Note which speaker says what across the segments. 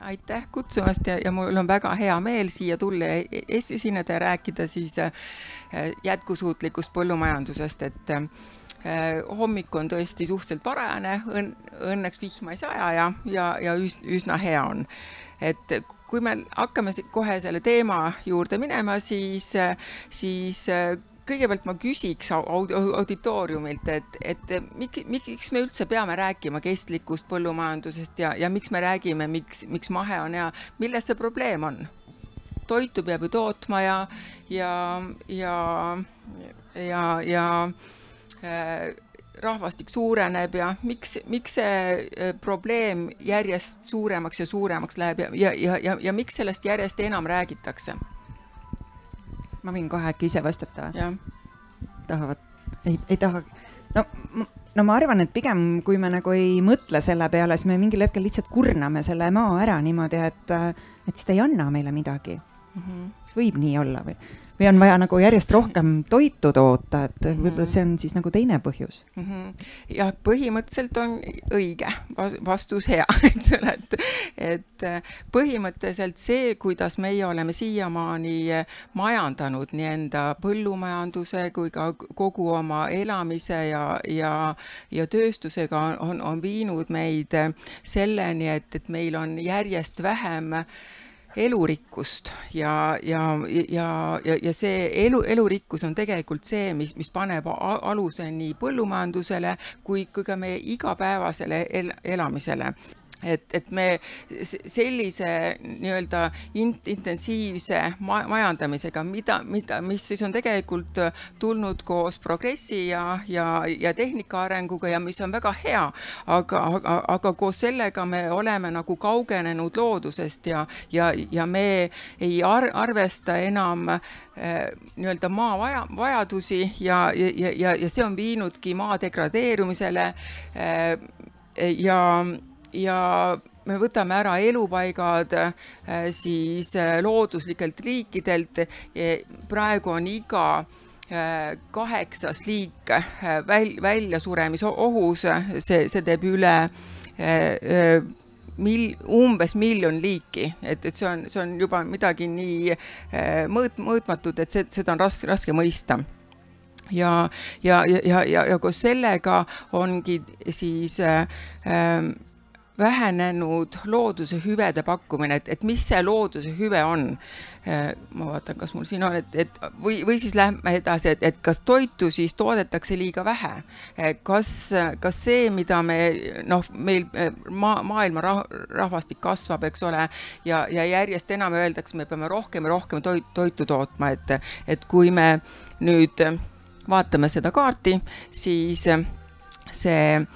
Speaker 1: Aitäh kutsumast ja mul on väga hea meel siia tulla ja esineda ja rääkida siis jätkusuutlikust põllumajandusest, et hommik on tõesti suhteliselt varajane, õnneks vihma ei saja ja üsna hea on. Et kui me hakkame kohe selle teema juurde minema, siis kõigepealt ma küsiks auditooriumilt, et miks me üldse peame rääkima kestlikust põllumajandusest ja miks me räägime, miks mahe on ja milles see probleem on? Toitu peab ju tootma ja rahvastik suureneb ja miks see probleem järjest suuremaks ja suuremaks läheb ja miks sellest järjest enam räägitakse?
Speaker 2: Ma võin kohe äkki ise vastata.
Speaker 1: Tahavad?
Speaker 2: Ei taha. No ma arvan, et pigem kui me nagu ei mõtle selle peale, siis me mingil hetkel lihtsalt kurname selle maa ära niimoodi, et seda ei anna meile midagi. See võib nii olla või on vaja nagu järjest rohkem toitu toota, et võib-olla see on siis nagu teine põhjus.
Speaker 1: Ja põhimõtteliselt on õige, vastus hea, et põhimõtteliselt see, kuidas meie oleme siiamaani majandanud nii enda põllumajanduse kui ka kogu oma elamise ja tööstusega on viinud meid selleni, et meil on järjest vähem elurikkust ja see elurikkus on tegelikult see, mis paneb aluse nii põllumajandusele kui ka meie igapäevasele elamisele. Et me sellise nii-öelda intensiivse majandamisega, mis siis on tegelikult tulnud koos progressi ja tehnika arenguga ja mis on väga hea, aga koos sellega me oleme nagu kaugenenud loodusest ja me ei arvesta enam nii-öelda maa vajadusi ja see on viinudki maa degradeerumisele ja me võtame ära elupaigad siis looduslikelt liikidelt. Praegu on iga 8. liik väljasuremise ohus, see teeb üle umbes 1 miljon liiki, et see on juba midagi nii mõõtmatud, et seda on raske mõista. Ja koos sellega ongi siis vähenenud looduse hüvede pakkumine, et mis see looduse hüve on. Ma vaatan, kas mul siin on, või siis lähme edasi, et kas toitu siis toodetakse liiga vähe. Kas see, mida meil maailma rahvastik kasvab, eks ole, ja järjest enam öeldakse, me peame rohkem ja rohkem toitu tootma, et kui me nüüd vaatame seda kaarti, siis see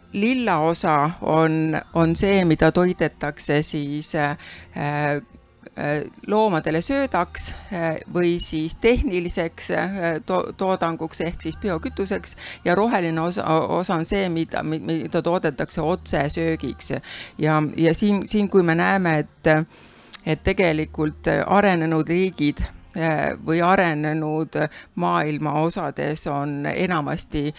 Speaker 1: lilla osa on see, mida toidetakse siis loomadele söödaks või siis tehniliseks toodanguks ehk siis biokütuseks ja roheline osa on see, mida toodetakse otse söögiks. Ja siin kui me näeme, et tegelikult arenenud riigid või arenenud maailma osades on enamasti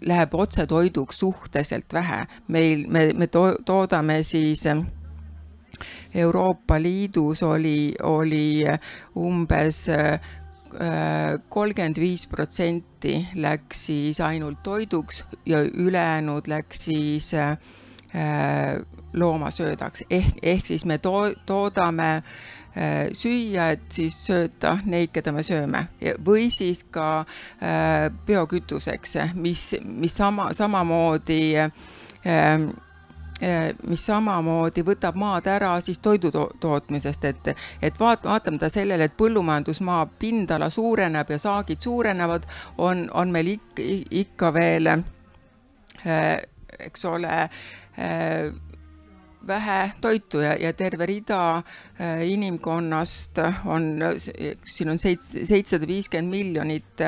Speaker 1: läheb otsetoiduks suhteliselt vähe. Me toodame siis Euroopa Liidus oli umbes 35% läks siis ainult toiduks ja ülejäänud läks siis loomasöödaks. Ehk siis me toodame süüa, et siis sööta neid, keda me sööme. Või siis ka biokütuseks, mis samamoodi võtab maad ära siis toidu tootmisest, et vaatamata sellele, et põllumajandusmaa pindala suureneb ja saagid suurenevad, on meil ikka veel, eks ole, vähe toitu ja terve rida inimkonnast siin on 750 miljonit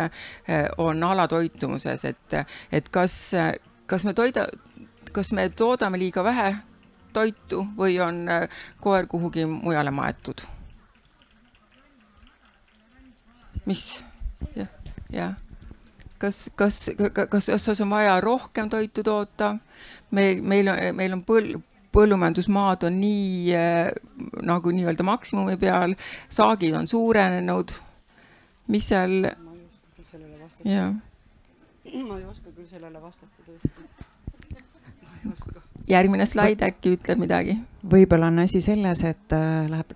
Speaker 1: on alatoitumuses, et kas me toodame liiga vähe toitu või on koer kuhugi mujale maetud? Mis? Jah. Kas on vaja rohkem toitu toota? Meil on põllumajandusmaad on nii nagu nii-öelda maksimumi peal, saagid on suurenenud, mis seal...
Speaker 3: Ma ei oska küll sellele vastata.
Speaker 1: Ja.
Speaker 3: Ma ei oska küll sellele vastata tõesti.
Speaker 1: Järgmine slaid äkki ütleb midagi.
Speaker 2: Võib-olla on asi selles, et läheb,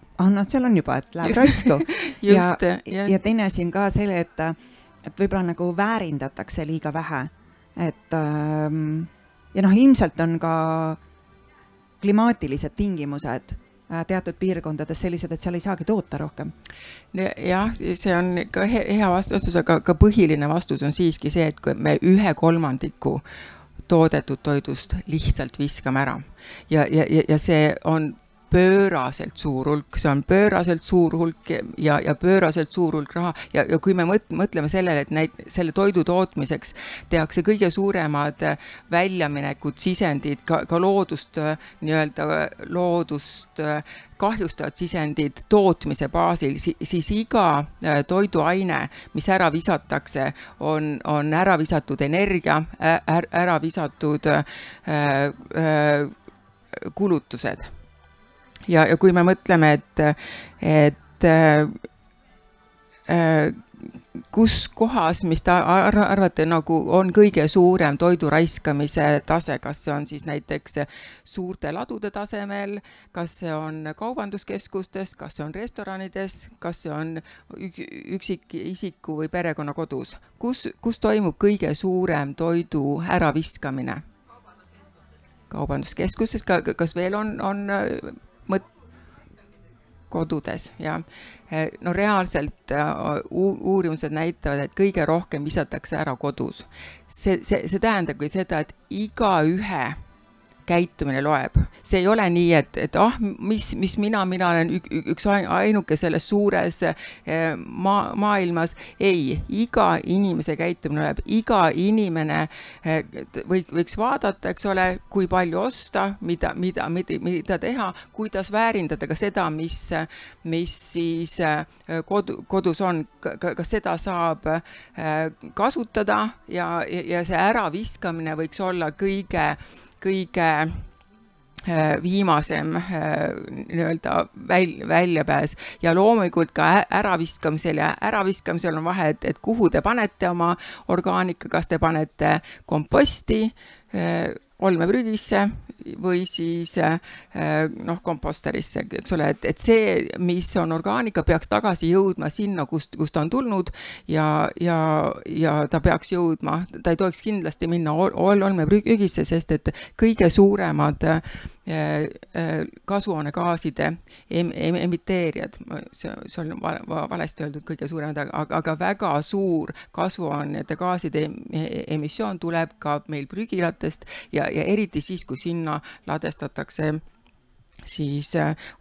Speaker 2: seal on juba, et läheb raisku. ja teine asi on ka selle, et võib-olla nagu väärindatakse liiga vähe. Et, ja ilmselt on ka klimaatilised tingimused teatud piirkondades sellised, et seal ei saagi toota rohkem.
Speaker 1: Jah, see on ka hea vastus, aga ka põhiline vastus on siiski see, et kui me 1/3 toodetud toidust lihtsalt viskame ära. Ja see on pööraselt suur hulk, see on pööraselt suur hulk ja pööraselt suur hulk raha. Ja kui me mõtleme sellele, et selle toidu tootmiseks tehakse kõige suuremad väljaminekud, sisendid, ka loodust, nii-öelda loodust kahjustavad sisendid tootmise baasil, siis iga toiduaine, mis ära visatakse, on ära visatud energia, ära visatud kulutused. Ja kui me mõtleme, et kus kohas, mis ta arvate, nagu on kõige suurem toidu raiskamise tase, kas see on siis näiteks suurte ladude tasemel, kas see on kaubanduskeskustes, kas see on restoranides, kas see on üksikisiku või perekonna kodus? Kus toimub kõige suurem toidu äraviskamine? Kaubanduskeskustes, kas veel on kodudes, ja no reaalselt uurimused näitavad, et kõige rohkem visatakse ära kodus. See tähendabki seda, et igaühe käitumine loeb. See ei ole nii, et mis mina olen üks ainuke selles suures maailmas. Ei, iga inimese käitumine loeb. Iga inimene võiks vaadata, eks ole, kui palju osta, mida teha, kuidas väärindada ka seda, mis siis kodus on. Kas seda saab kasutada ja see äraviskamine võiks olla kõige viimasem nii-öelda väljapääs. Ja loomulikult ka äraviskamisel on vahe, et kuhu te panete oma orgaanika, kas te panete komposti, olmeprügisse või siis komposterisse, eks ole, et see, mis on orgaanika, peaks tagasi jõudma sinna, kust ta on tulnud ja ta peaks jõudma, ta ei tohiks kindlasti minna olmeprügisse, sest et kõige suuremad kasvuhoonegaaside emiteerijad, see on valesti öeldud kõige suuremad, aga väga suur kasvuhoonete gaaside emissioon tuleb ka meil prügilatest ja eriti siis, kui sinna ladestatakse siis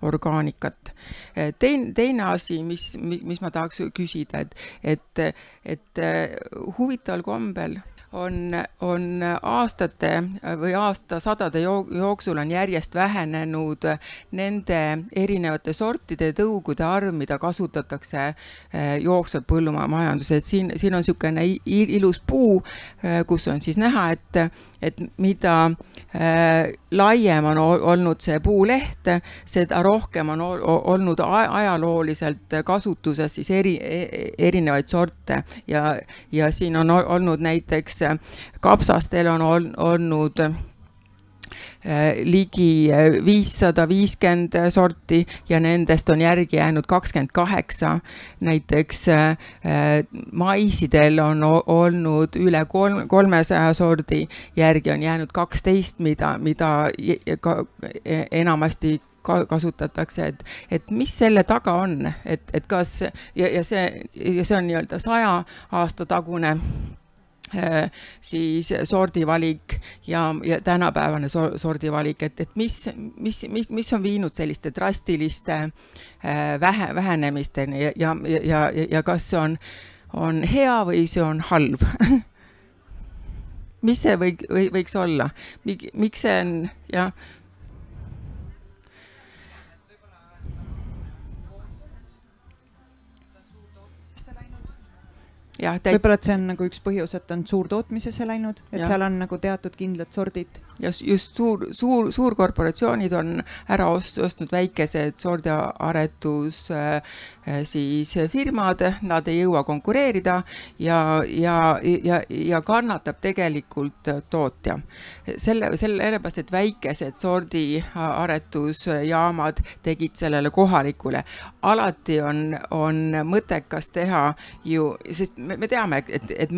Speaker 1: orgaanikat. Teine asi, mis ma tahaks küsida, et huvitaval kombel on aastate või aastasadade jooksul on järjest vähenenud nende erinevate sortide tõugude arv, mida kasutatakse jooksvalt põllumajandused. Siin on niisugune ilus puu, kus on siis näha, et mida laiem on olnud see puuleht, seda rohkem on olnud ajalooliselt kasutuses siis erinevaid sorte ja siin on olnud näiteks kapsastel on olnud ligi 550 sorti ja nendest on järgi jäänud 28. Näiteks maisidel on olnud üle 300 sordi, järgi on jäänud 12, mida enamasti kasutatakse, et mis selle taga on, et kas, ja see on nii-öelda 100 aasta tagune siis sordivalik ja tänapäevane sordivalik, et mis on viinud selliste drastiliste vähenemisteni ja kas see on hea või see on halb? Mis see võiks olla? Miks see on, jah?
Speaker 2: Võib-olla, et see on nagu üks põhjus, et on suurtootmisesse läinud, et seal on nagu teatud kindlad sordid
Speaker 1: ja just suurkorporatsioonid on ära ostnud väikesed sordiaretus siis firmad, nad ei jõua konkureerida ja kannatab tegelikult tootja. Sellepärast, et väikesed sordiaretusjaamad tegid sellele kohalikule. Alati on mõttekas teha ju, sest me teame, et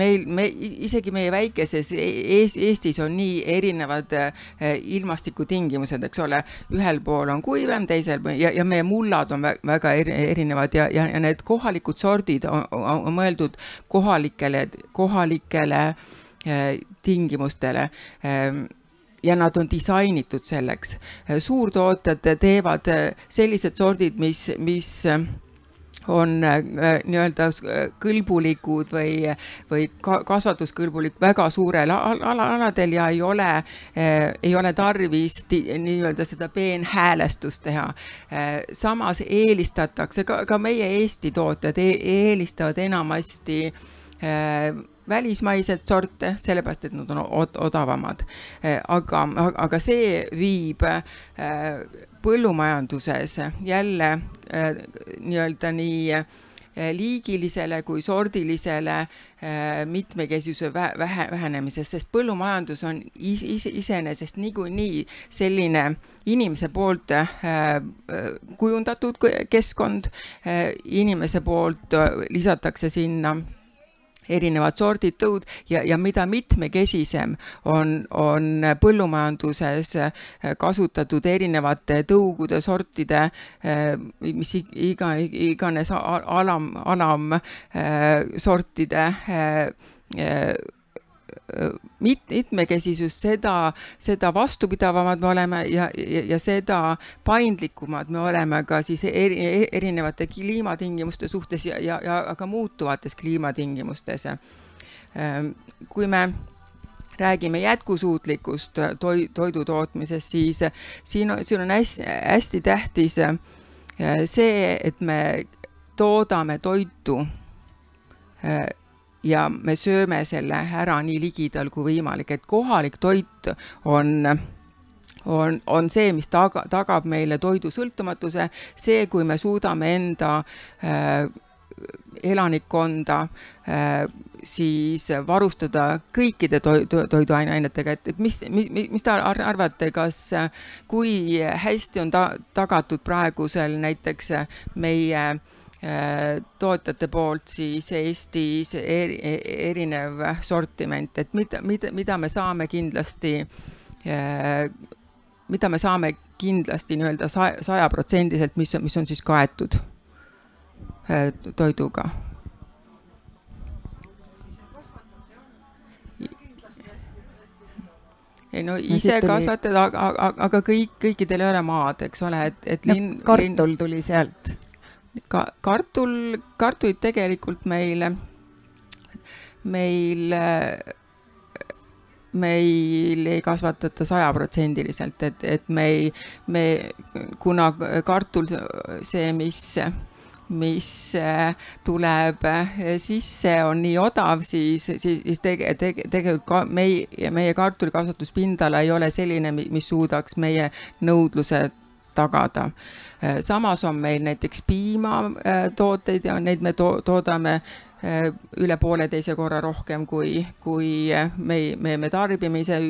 Speaker 1: isegi meie väikeses Eestis on nii erinevad ilmastikutingimused, eks ole. Ühel pool on kuivem, teisel ja meie mullad on väga erinevad ja need kohalikud sordid on mõeldud kohalikele tingimustele ja nad on disainitud selleks. Suurtootjad teevad sellised sordid, mis on nii-öelda kõlbulikud või kasvatuskõlbulik väga suurel aladel ja ei ole tarvis nii-öelda seda peenhäälestust teha. Samas eelistatakse, ka meie Eesti tootjad eelistavad enamasti välismaised sorte, sellepärast, et nad on odavamad. Aga see viib põllumajanduses jälle nii-öelda nii liigilisele kui sordilisele mitmekesisuse vähenemisest, sest põllumajandus on iseenesest niikuinii selline inimese poolt kujundatud keskkond, inimese poolt lisatakse sinna erinevad sordid, tõud ja mida mitmekesisem on põllumajanduses kasutatud erinevate tõugude, sortide, mis iganes alam sortide mitmekesisus, seda vastupidavamad me oleme ja seda paindlikumad me oleme ka siis erinevate kliimatingimuste suhtes ja ka muutuvates kliimatingimustes. Kui me räägime jätkusuutlikust toidu tootmisest, siis siin on hästi tähtis see, et me toodame toitu ja me sööme selle ära nii ligidal kui võimalik, et kohalik toit on see, mis tagab meile toidu sõltumatuse, see, kui me suudame enda elanikkonda siis varustada kõikide toiduainetega, et mis te arvate, kas kui hästi on tagatud praegusel näiteks meie tootjate poolt siis Eestis erinev sortiment, et mida me saame kindlasti nii-öelda 100%, mis on siis kaetud toiduga. Ei, no ise kasvatada, aga kõikidel ei ole maad, eks ole, et
Speaker 2: kartul tuli sealt.
Speaker 1: Kartuid tegelikult meil ei kasvatata 100%, et kuna kartul see, mis tuleb sisse, on nii odav, siis tegelikult meie kartulikasvatuspindala ei ole selline, mis suudaks meie nõudluse tagada. Samas on meil näiteks piimatooteid ja neid me toodame üle 1,5 korra rohkem kui me tarbimise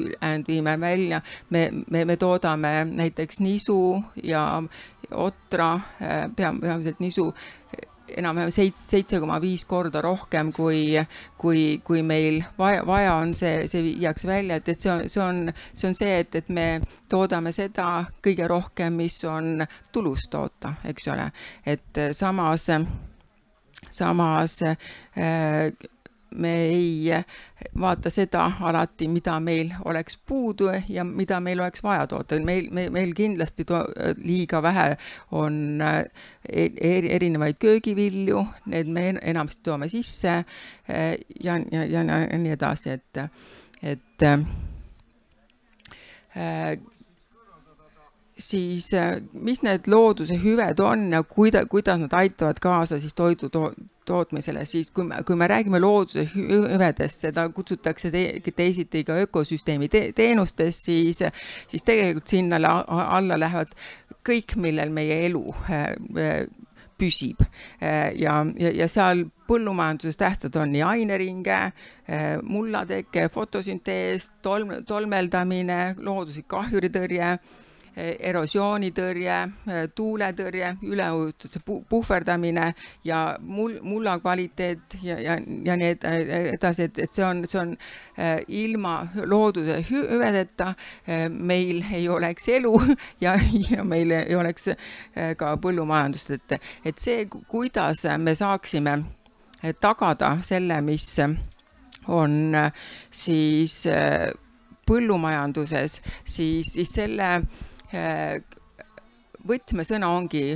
Speaker 1: viime välja. Me toodame näiteks nisu ja otra, peamiselt nisu, enam-vähem 7,5 korda rohkem kui meil vaja on, see viiakse välja, et see on see, et me toodame seda kõige rohkem, mis on tulus toota, eks ole. Et samas me ei vaata seda alati, mida meil oleks puudu ja mida meil oleks vaja toota. Meil kindlasti liiga vähe on erinevaid köögivilju, need me enamasti toome sisse ja nii edasi, et siis mis need looduse hüved on ja kuidas nad aitavad kaasa siis toidu tootmisele, siis kui me räägime looduse hüvedest, seda kutsutakse teisiti ka ökosüsteemi teenustest, siis tegelikult sinna alla lähevad kõik, millel meie elu püsib ja seal põllumajanduses tähtsad on nii aineringe, mullateke, fotosüntees, tolmeldamine, looduslik kahjuritõrje, erosioonitõrje, tuuletõrje, üleujutuse puhverdamine ja mulla kvaliteet ja nii edasi, et see on ilma looduse hüvedeta meil ei oleks elu ja meil ei oleks ka põllumajandust, et see, kuidas me saaksime tagada selle, mis on siis põllumajanduses, siis selle võtmesõna ongi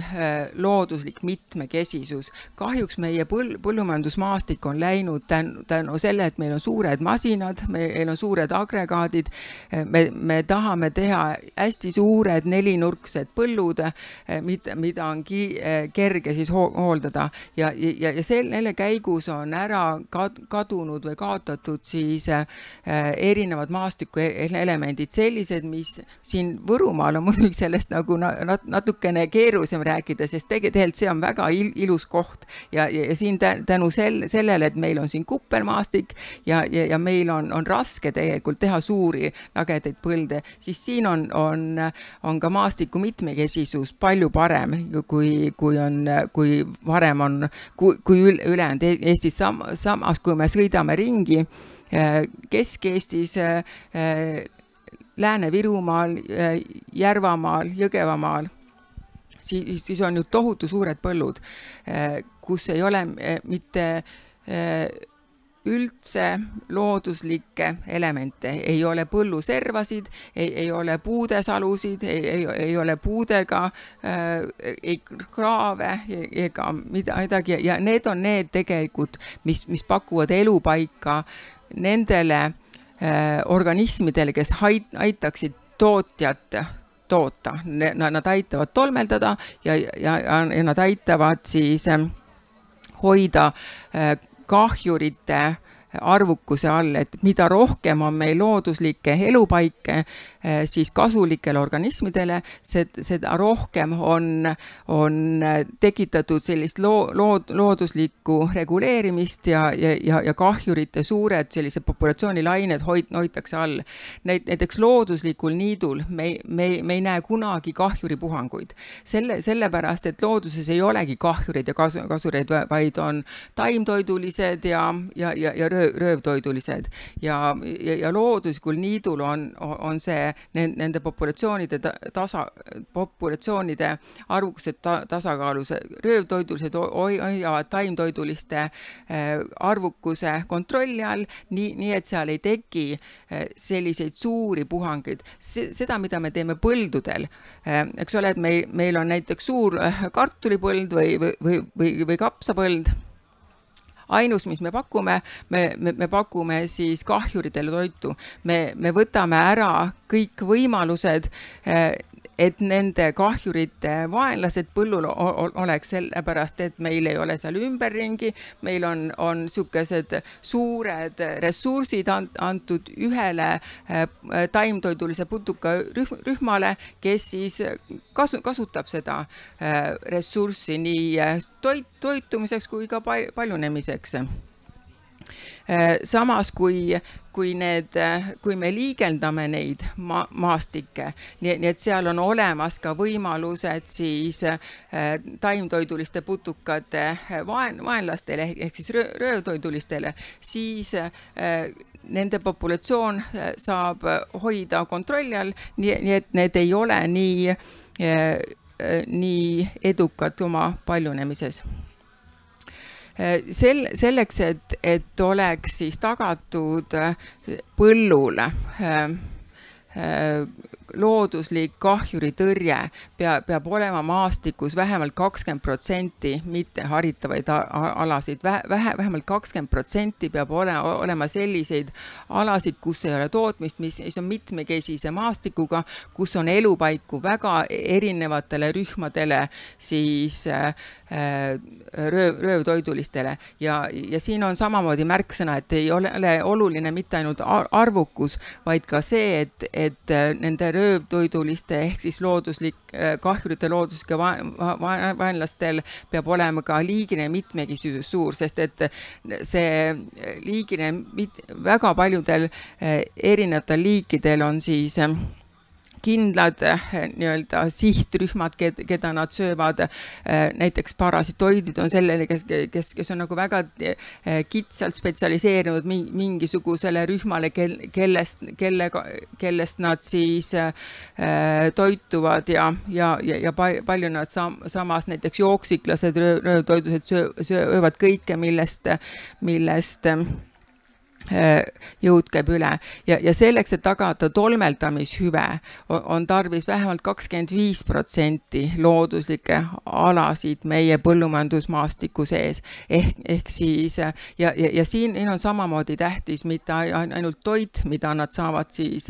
Speaker 1: looduslik mitmekesisus. Kahjuks meie põllumajandusmaastik on läinud tänu selle, et meil on suured masinad, meil on suured agregaadid, me tahame teha hästi suured nelinurksed põllud, mida on kerge siis hooldada ja selle käigus on ära kadunud või kaotatud siis erinevad maastiku elemendid, sellised, mis siin Võrumaal on muidugi sellest nagu natukene keerulisem rääkida, sest tegelikult see on väga ilus koht ja siin tänu sellele, et meil on siin kuppelmaastik ja meil on raske tegelikult teha suuri lagedaid põlde, siis siin on ka maastiku mitmekesisus palju parem, kui varem on, kui ülejäänud Eestis. Samas, kui me sõidame ringi Kesk-Eestis, Lääne-Virumaal, Järvamaal, Jõgevamaal, siis on ju tohutu suured põllud, kus ei ole mitte üldse looduslikke elemente, ei ole põlluservasid, ei ole puudesalusid, ei ole puudega, ei kraave ega midagi ja need on need tegelikult, mis pakuvad elupaika nendele organismidele, kes aitaksid tootjat toota. Nad aitavad tolmeldada ja nad aitavad siis hoida kahjurite arvukuse all, et mida rohkem on meil looduslikke elupaike siis kasulikele organismidele, seda rohkem on tekitatud sellist looduslikku reguleerimist ja kahjurite suured sellised populatsioonilained hoitakse all. Näiteks looduslikul niidul me ei näe kunagi kahjuripuhanguid. Sellepärast, et looduses ei olegi kahjurid ja kasureid, vaid on taimtoidulised ja röövtoidulised ja looduslikul niidul on see nende populatsioonide arvukused tasakaalus. Röövtoidulised hoiavad taimtoiduliste arvukuse kontrolli all, nii et seal ei teki selliseid suuri puhangeid. Seda, mida me teeme põldudel, eks ole, et meil on näiteks suur kartulipõld või kapsapõld. Ainus, mis me pakume siis kahjuritele toitu. Me võtame ära kõik võimalused, et nende kahjurite vaenlased põllul oleks, sellepärast, et meil ei ole seal ümberringi, meil on sükesed suured ressursid antud ühele taimtoidulise putuka rühmale, kes siis kasutab seda ressurssi nii toitumiseks kui ka paljunemiseks. Samas, kui me liigeldame neid maastikke, nii et seal on olemas ka võimalused siis taimtoiduliste putukate vaenlastele ehk siis röövtoidulistele, siis nende populatsioon saab hoida kontrolli all, nii et need ei ole nii edukad oma paljunemises. Selleks, et oleks siis tagatud põllule looduslik kahjuritõrje peab olema maastikus vähemalt 20% mitte haritavaid alasid. Vähemalt 20% peab olema selliseid alasid, kus ei ole tootmist, mis on mitmekesise maastikuga, kus on elupaiku väga erinevatele rühmadele, siis röövtoidulistele. Ja siin on samamoodi märksõna, et ei ole oluline mitte ainult arvukus, vaid ka see, et nende röövtoiduliste ehk siis kahjurite looduslike vaenlastel peab olema ka liigine mitmekesisus suur, sest et see liigine väga paljudel erinevatel liikidel on siis kindlad nii-öelda sihtrühmad, keda nad söövad. Näiteks parasitoidid on sellele, kes on nagu väga kitsalt spetsialiseerinud mingisugusele rühmale, kellest nad siis toituvad ja palju nad samas näiteks jooksiklased röövtoidused söövad kõike, millest jõud käib üle. Ja selleks, et tagada tolmeldamishüve, on tarvis vähemalt 25% looduslikke alasid meie põllumajandusmaastiku sees. Ehk siis, ja siin on samamoodi tähtis mitte ainult toit, mida nad saavad siis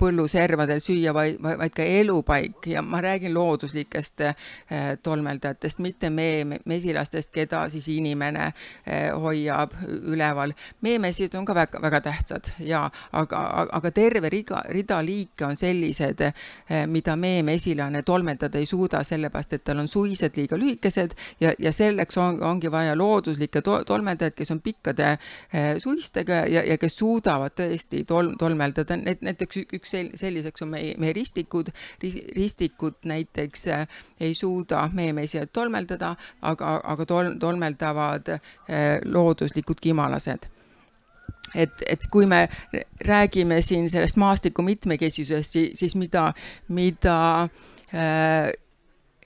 Speaker 1: põlluservadel süüa, vaid ka elupaik. Ja ma räägin looduslikest tolmeldajatest, mitte mesilastest, keda siis inimene hoiab üleval. Meemesid on ka väga tähtsad, aga terve rida liike on sellised, mida meemesilane tolmeldada ei suuda, sellepärast, et tal on suised liiga lühikesed ja selleks ongi vaja looduslikke tolmeldajad, kes on pikkade suistega ja kes suudavad tõesti tolmeldada. Näiteks üks selliseks on meie ristikud. Ristikud näiteks ei suuda meemesilaid tolmeldada, aga tolmeldavad looduslikud kimalased. Et kui me räägime siin sellest maastiku mitmekesisusest, siis mida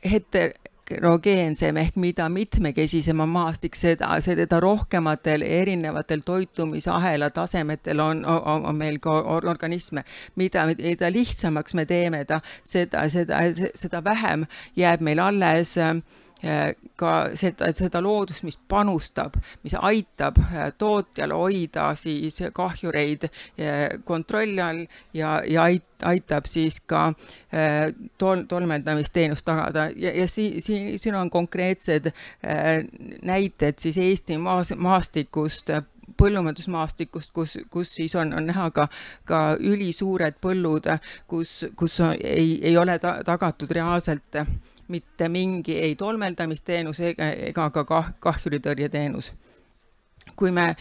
Speaker 1: heterogeensem ehk mida mitmekesisem on maastik, seda rohkematel erinevatel toitumisahela tasemetel on meil ka organisme. Mida lihtsamaks me teeme, seda vähem jääb meil alles ka seda loodust, mis panustab, mis aitab tootjal hoida siis kahjureid kontrolli all ja aitab siis ka tolmeldamisteenust tagada. Ja siin on konkreetsed näited siis Eesti maastikust, põllumajandusmaastikust, kus siis on näha ka ülisuured põllud, kus ei ole tagatud reaalselt mitte mingi ei tolmeldamisteenus ega ka kahjuritõrjeteenus. Kui me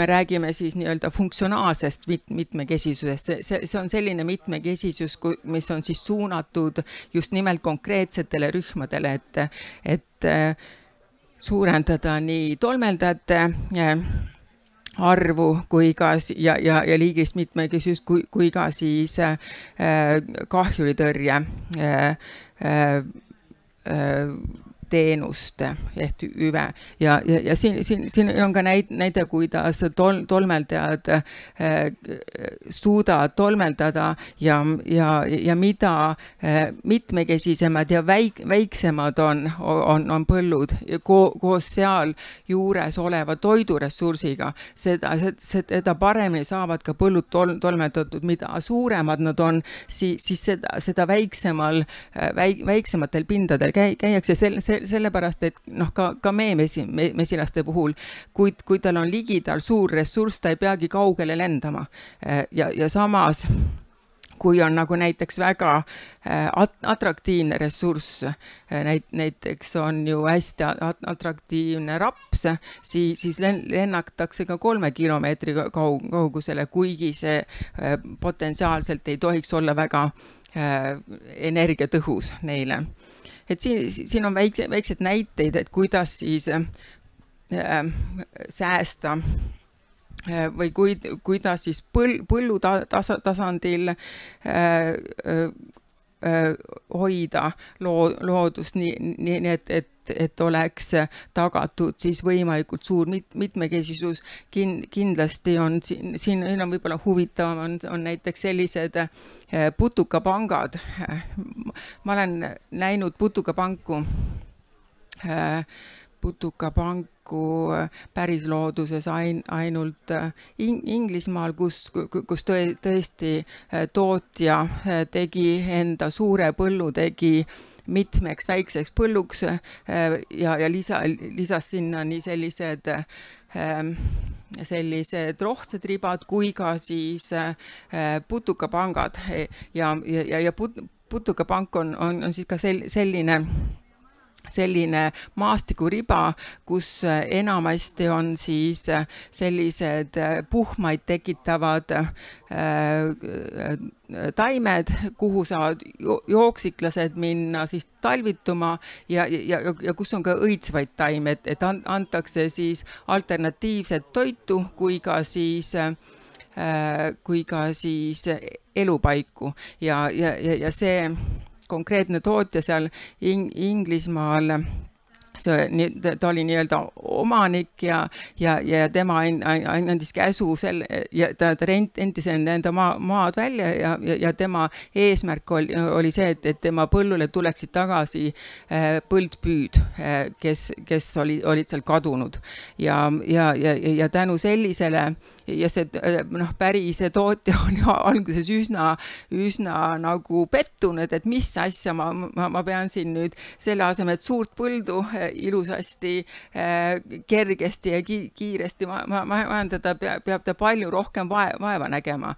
Speaker 1: räägime siis nii-öelda funktsionaalsest mitmekesisusest, see on selline mitmekesisus, mis on siis suunatud just nimelt konkreetsetele rühmadele, et suurendada nii tolmeldajate arvu kui ka ja liigist mitmekesisust kui ka siis kahjuritõrje teenust ehk hüve. Ja siin on ka näide, kuidas tolmeldajad suudavad tolmeldada ja mida mitmekesisemad ja väiksemad on põllud koos seal juures oleva toiduressursiga, seda paremini saavad ka põllud tolmeldatud. Mida suuremad nad on, siis seda väiksematel pindadel käiakse sellepärast, et ka meemesilaste puhul, kui tal on ligidal suur ressurss, ta ei peagi kaugele lendama. Ja samas, kui on nagu näiteks väga atraktiivne ressurss, näiteks on ju hästi atraktiivne raps, siis lennatakse ka 3 kilomeetri kaugusele, kuigi see potentsiaalselt ei tohiks olla väga energiatõhus neile. Et siin on väiksed näiteid, et kuidas siis säästa või kuidas siis põllu tasandil hoida loodust nii, et et oleks tagatud siis võimalikult suur mitmekesisus. Kindlasti on siin on võib-olla huvitavam on näiteks sellised putukapangad. Ma olen näinud putukapanku päris looduses ainult Inglismaal, kus tõesti tootja tegi enda suure põllu, tegi mitmeks väikseks põlluks ja lisas sinna nii sellised rohtsed ribad kui ka siis putukapangad ja putukapank on siis ka selline maastikuriba, kus enamasti on siis sellised puhmaid tekitavad taimed, kuhu saavad jooksiklased minna siis talvituma ja kus on ka õitsvaid taimed, et antakse siis alternatiivset toitu kui ka siis elupaiku ja see konkreetne tootja seal Inglismaal, ta oli nii-öelda omanik ja tema andis käsu ja ta rentis enda maad välja ja tema eesmärk oli see, et tema põllule tuleksid tagasi põldpüüd, kes olid seal kadunud ja tänu sellisele ja see päris tootja on alguses üsna nagu pettunud, et mis asja ma pean siin nüüd selle asemel, et suurt põldu ilusasti, kergesti ja kiiresti majandada, peab ta palju rohkem vaeva nägema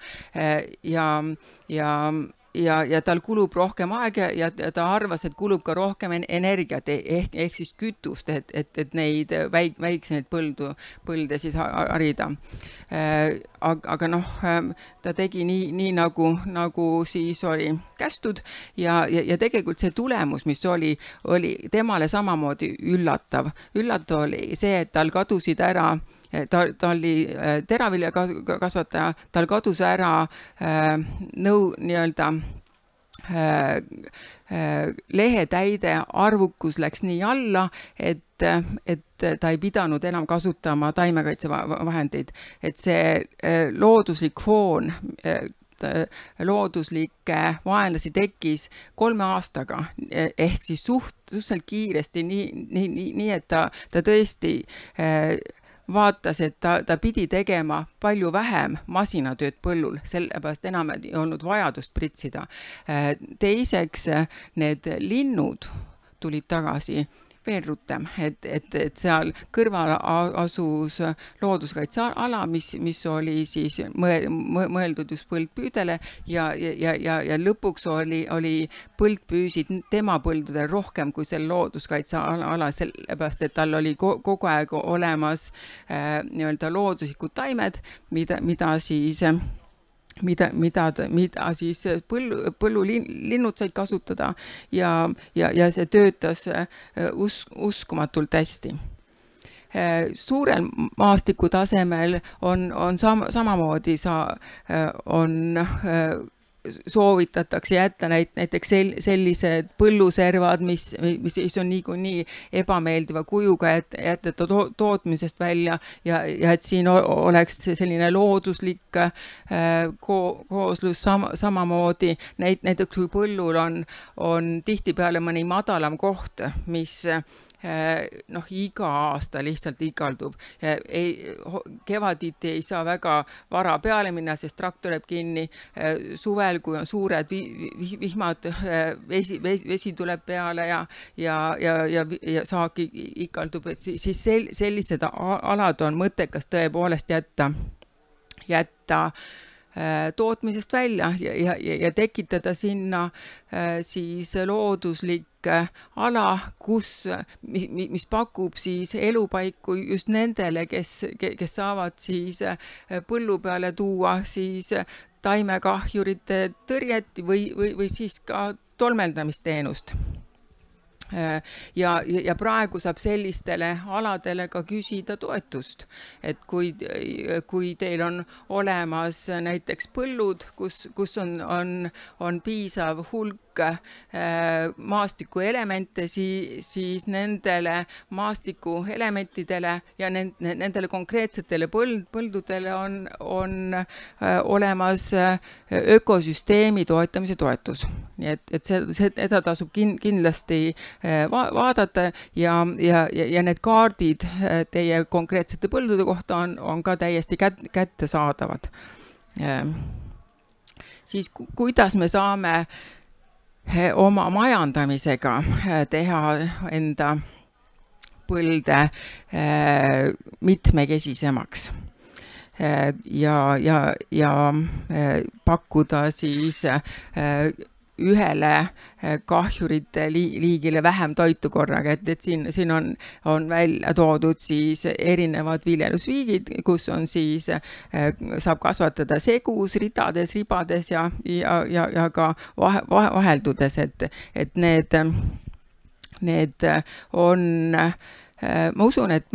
Speaker 1: ja tal kulub rohkem aega ja ta arvas, et kulub ka rohkem energiat ehk siis kütust, et neid väiksemaid põlde siis harida. Aga ta tegi nii nagu siis oli kästud ja tegelikult see tulemus, mis oli temale samamoodi üllatav. Üllatav oli see, et tal kadusid ära ta oli teraviljakasvataja, tal kadus ära nii-öelda lehetäide arvukus läks nii alla, et ta ei pidanud enam kasutama taimekaitsevahendeid, et see looduslik foon, looduslikke vaenlasi tekkis 3 aastaga ehk siis suhteliselt kiiresti, nii et ta tõesti vaatas, et ta pidi tegema palju vähem masinatööd põllul, sellepärast enam ei olnud vajadust pritsida. Teiseks, need linnud tulid tagasi veel rutem, et seal kõrval asus looduskaitseala, mis oli siis mõeldud just põldpüüdele ja lõpuks oli põldpüüsid tema põldudel rohkem kui seal looduskaitseala, sellepärast, et tal oli kogu aeg olemas nii-öelda looduslikud taimed, mida siis põllulinnud said kasutada ja see töötas uskumatult hästi. Suurel maastiku tasemel on samamoodi soovitatakse jätta näiteks sellised põlluservad, mis on niikuinii ebameeldiva kujuga, et jätta tootmisest välja ja et siin oleks selline looduslik kooslus samamoodi. Näiteks kui põllul on tihtipeale mõni madalam koht, mis iga aasta lihtsalt ikaldub. Kevaditi ei saa väga vara peale minna, sest traktor jääb kinni. Suvel, kui on suured vihmad, vesi tuleb peale ja saak ikaldub, et siis sellised alad on mõttekas tõepoolest jätta tootmisest välja ja tekitada sinna siis looduslik ala, mis pakub siis elupaiku just nendele, kes saavad siis põllu peale tuua siis taimekahjurite tõrjet või siis ka tolmeldamisteenust. Ja praegu saab sellistele aladele ka küsida toetust, et kui teil on olemas näiteks põllud, kus on piisav hulk maastiku elemente, siis nendele maastiku elementidele ja nendele konkreetsetele põldudele on olemas ökosüsteemi toetamise toetus. Nii et seda tasub kindlasti vaadata ja need kaardid teie konkreetsete põldude kohta on ka täiesti kättesaadavad. Siis kuidas me saame oma majandamisega teha enda põlde mitmekesisemaks ja pakkuda siis ühele kahjurite liigile vähem toitu korraga, et siin on välja toodud siis erinevad viljelusviigid, kus on siis, saab kasvatada segus, ridades, ribades ja ka vaheldudes, et need on, ma usun, et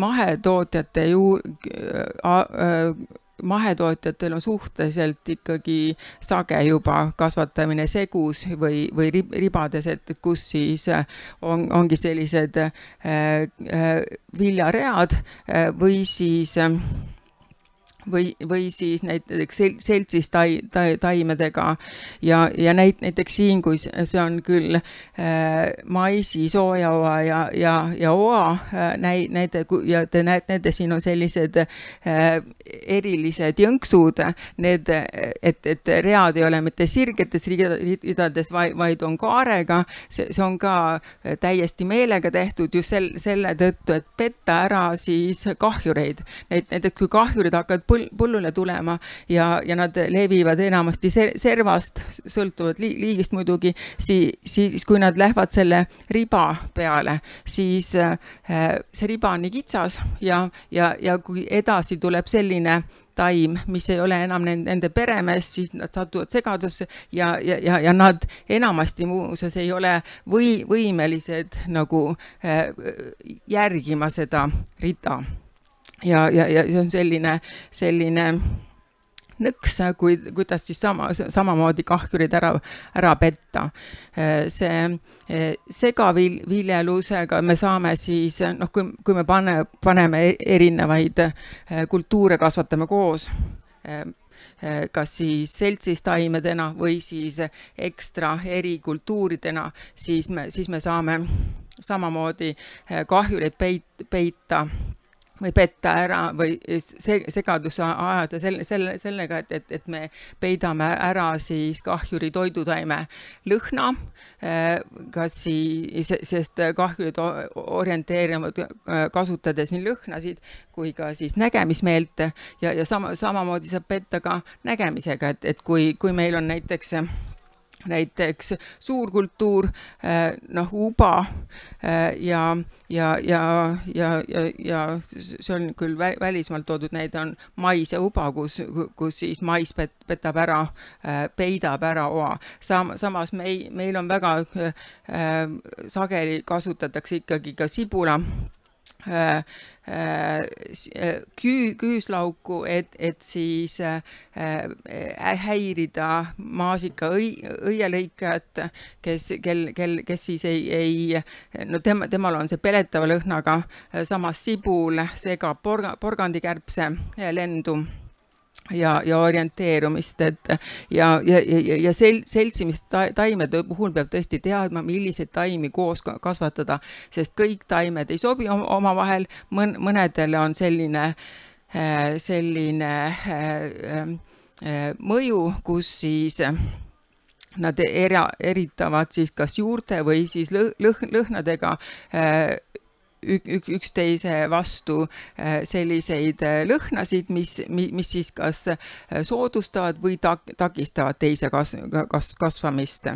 Speaker 1: mahetootjatel on suhteliselt ikkagi sage juba kasvatamine segus või ribades, et kus siis ongi sellised viljaread või siis näiteks seltsis taimedega ja näiteks siin, kui see on küll maisi, soojaoa ja oa näide ja te näete, siin on sellised erilised jõnksud, et read ei ole mitte sirgetes ridades, vaid on kaarega, see on ka täiesti meelega tehtud just selle tõttu, et petta ära siis kahjureid. Näiteks kui kahjurid hakkavad põllule tulema ja nad levivad enamasti servast, sõltuvalt liigist muidugi, siis kui nad lähevad selle riba peale, siis see riba on nii kitsas ja kui edasi tuleb selline taim, mis ei ole enam nende peremees, siis nad satuvad segadusse ja nad enamasti muuseas ei ole võimelised nagu järgima seda rida. Ja see on selline nõks, kuidas siis samamoodi kahjurid ära petta. See segaviljelusega me saame siis, kui me paneme erinevaid kultuure kasvatame koos, kas siis seltsistaimedena või siis ekstra erikultuuridena, siis me saame samamoodi kahjurid peita või petta ära või segadusse ajada sellega, et me peidame ära siis kahjuri toidutaime lõhna, kas siis, sest kahjurid orienteerivad kasutades nii lõhnasid kui ka siis nägemismeelt ja samamoodi saab petta ka nägemisega, et kui meil on näiteks suurkultuur, uba ja see on küll välismaalt toodud näide on mais ja uba, kus siis mais petab ära, peidab ära oa. Samas meil on väga sageli kasutatakse ikkagi ka sibula küüslauku, et siis häirida maasika õielõikajat, kes siis temal on see peletava lõhnaga, samas sibul segab porgandikärbse lendu ja orienteerumist, ja seltsimist taimede puhul peab tõesti teadma, milliseid taimi koos kasvatada, sest kõik taimed ei sobi omavahel, mõnedele on selline mõju, kus siis nad eritavad siis kas juurte või siis lõhnadega üksteise vastu selliseid lõhnasid, mis siis kas soodustavad või takistavad teise kasvamist.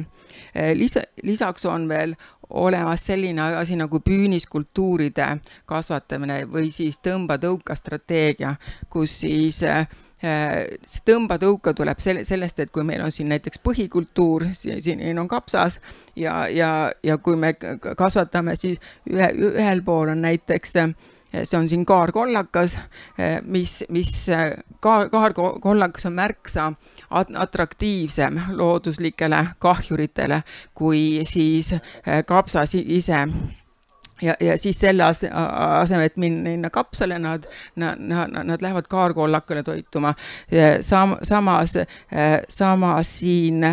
Speaker 1: Lisaks on veel olemas selline asi nagu püüniskultuuride kasvatamine või siis tõmba-tõuka strateegia, kus siis see tõmba-tõuka tuleb sellest, et kui meil on siin näiteks põhikultuur, siin on kapsas ja kui me kasvatame, siis ühel pool on näiteks see on siin kaarkollakas, mis kaarkollakas on märksa atraktiivsem looduslikele kahjuritele kui siis kapsas ise. Ja siis selle asemel, et minna kapsale, nad lähevad kaarkollakale toituma. Samas siin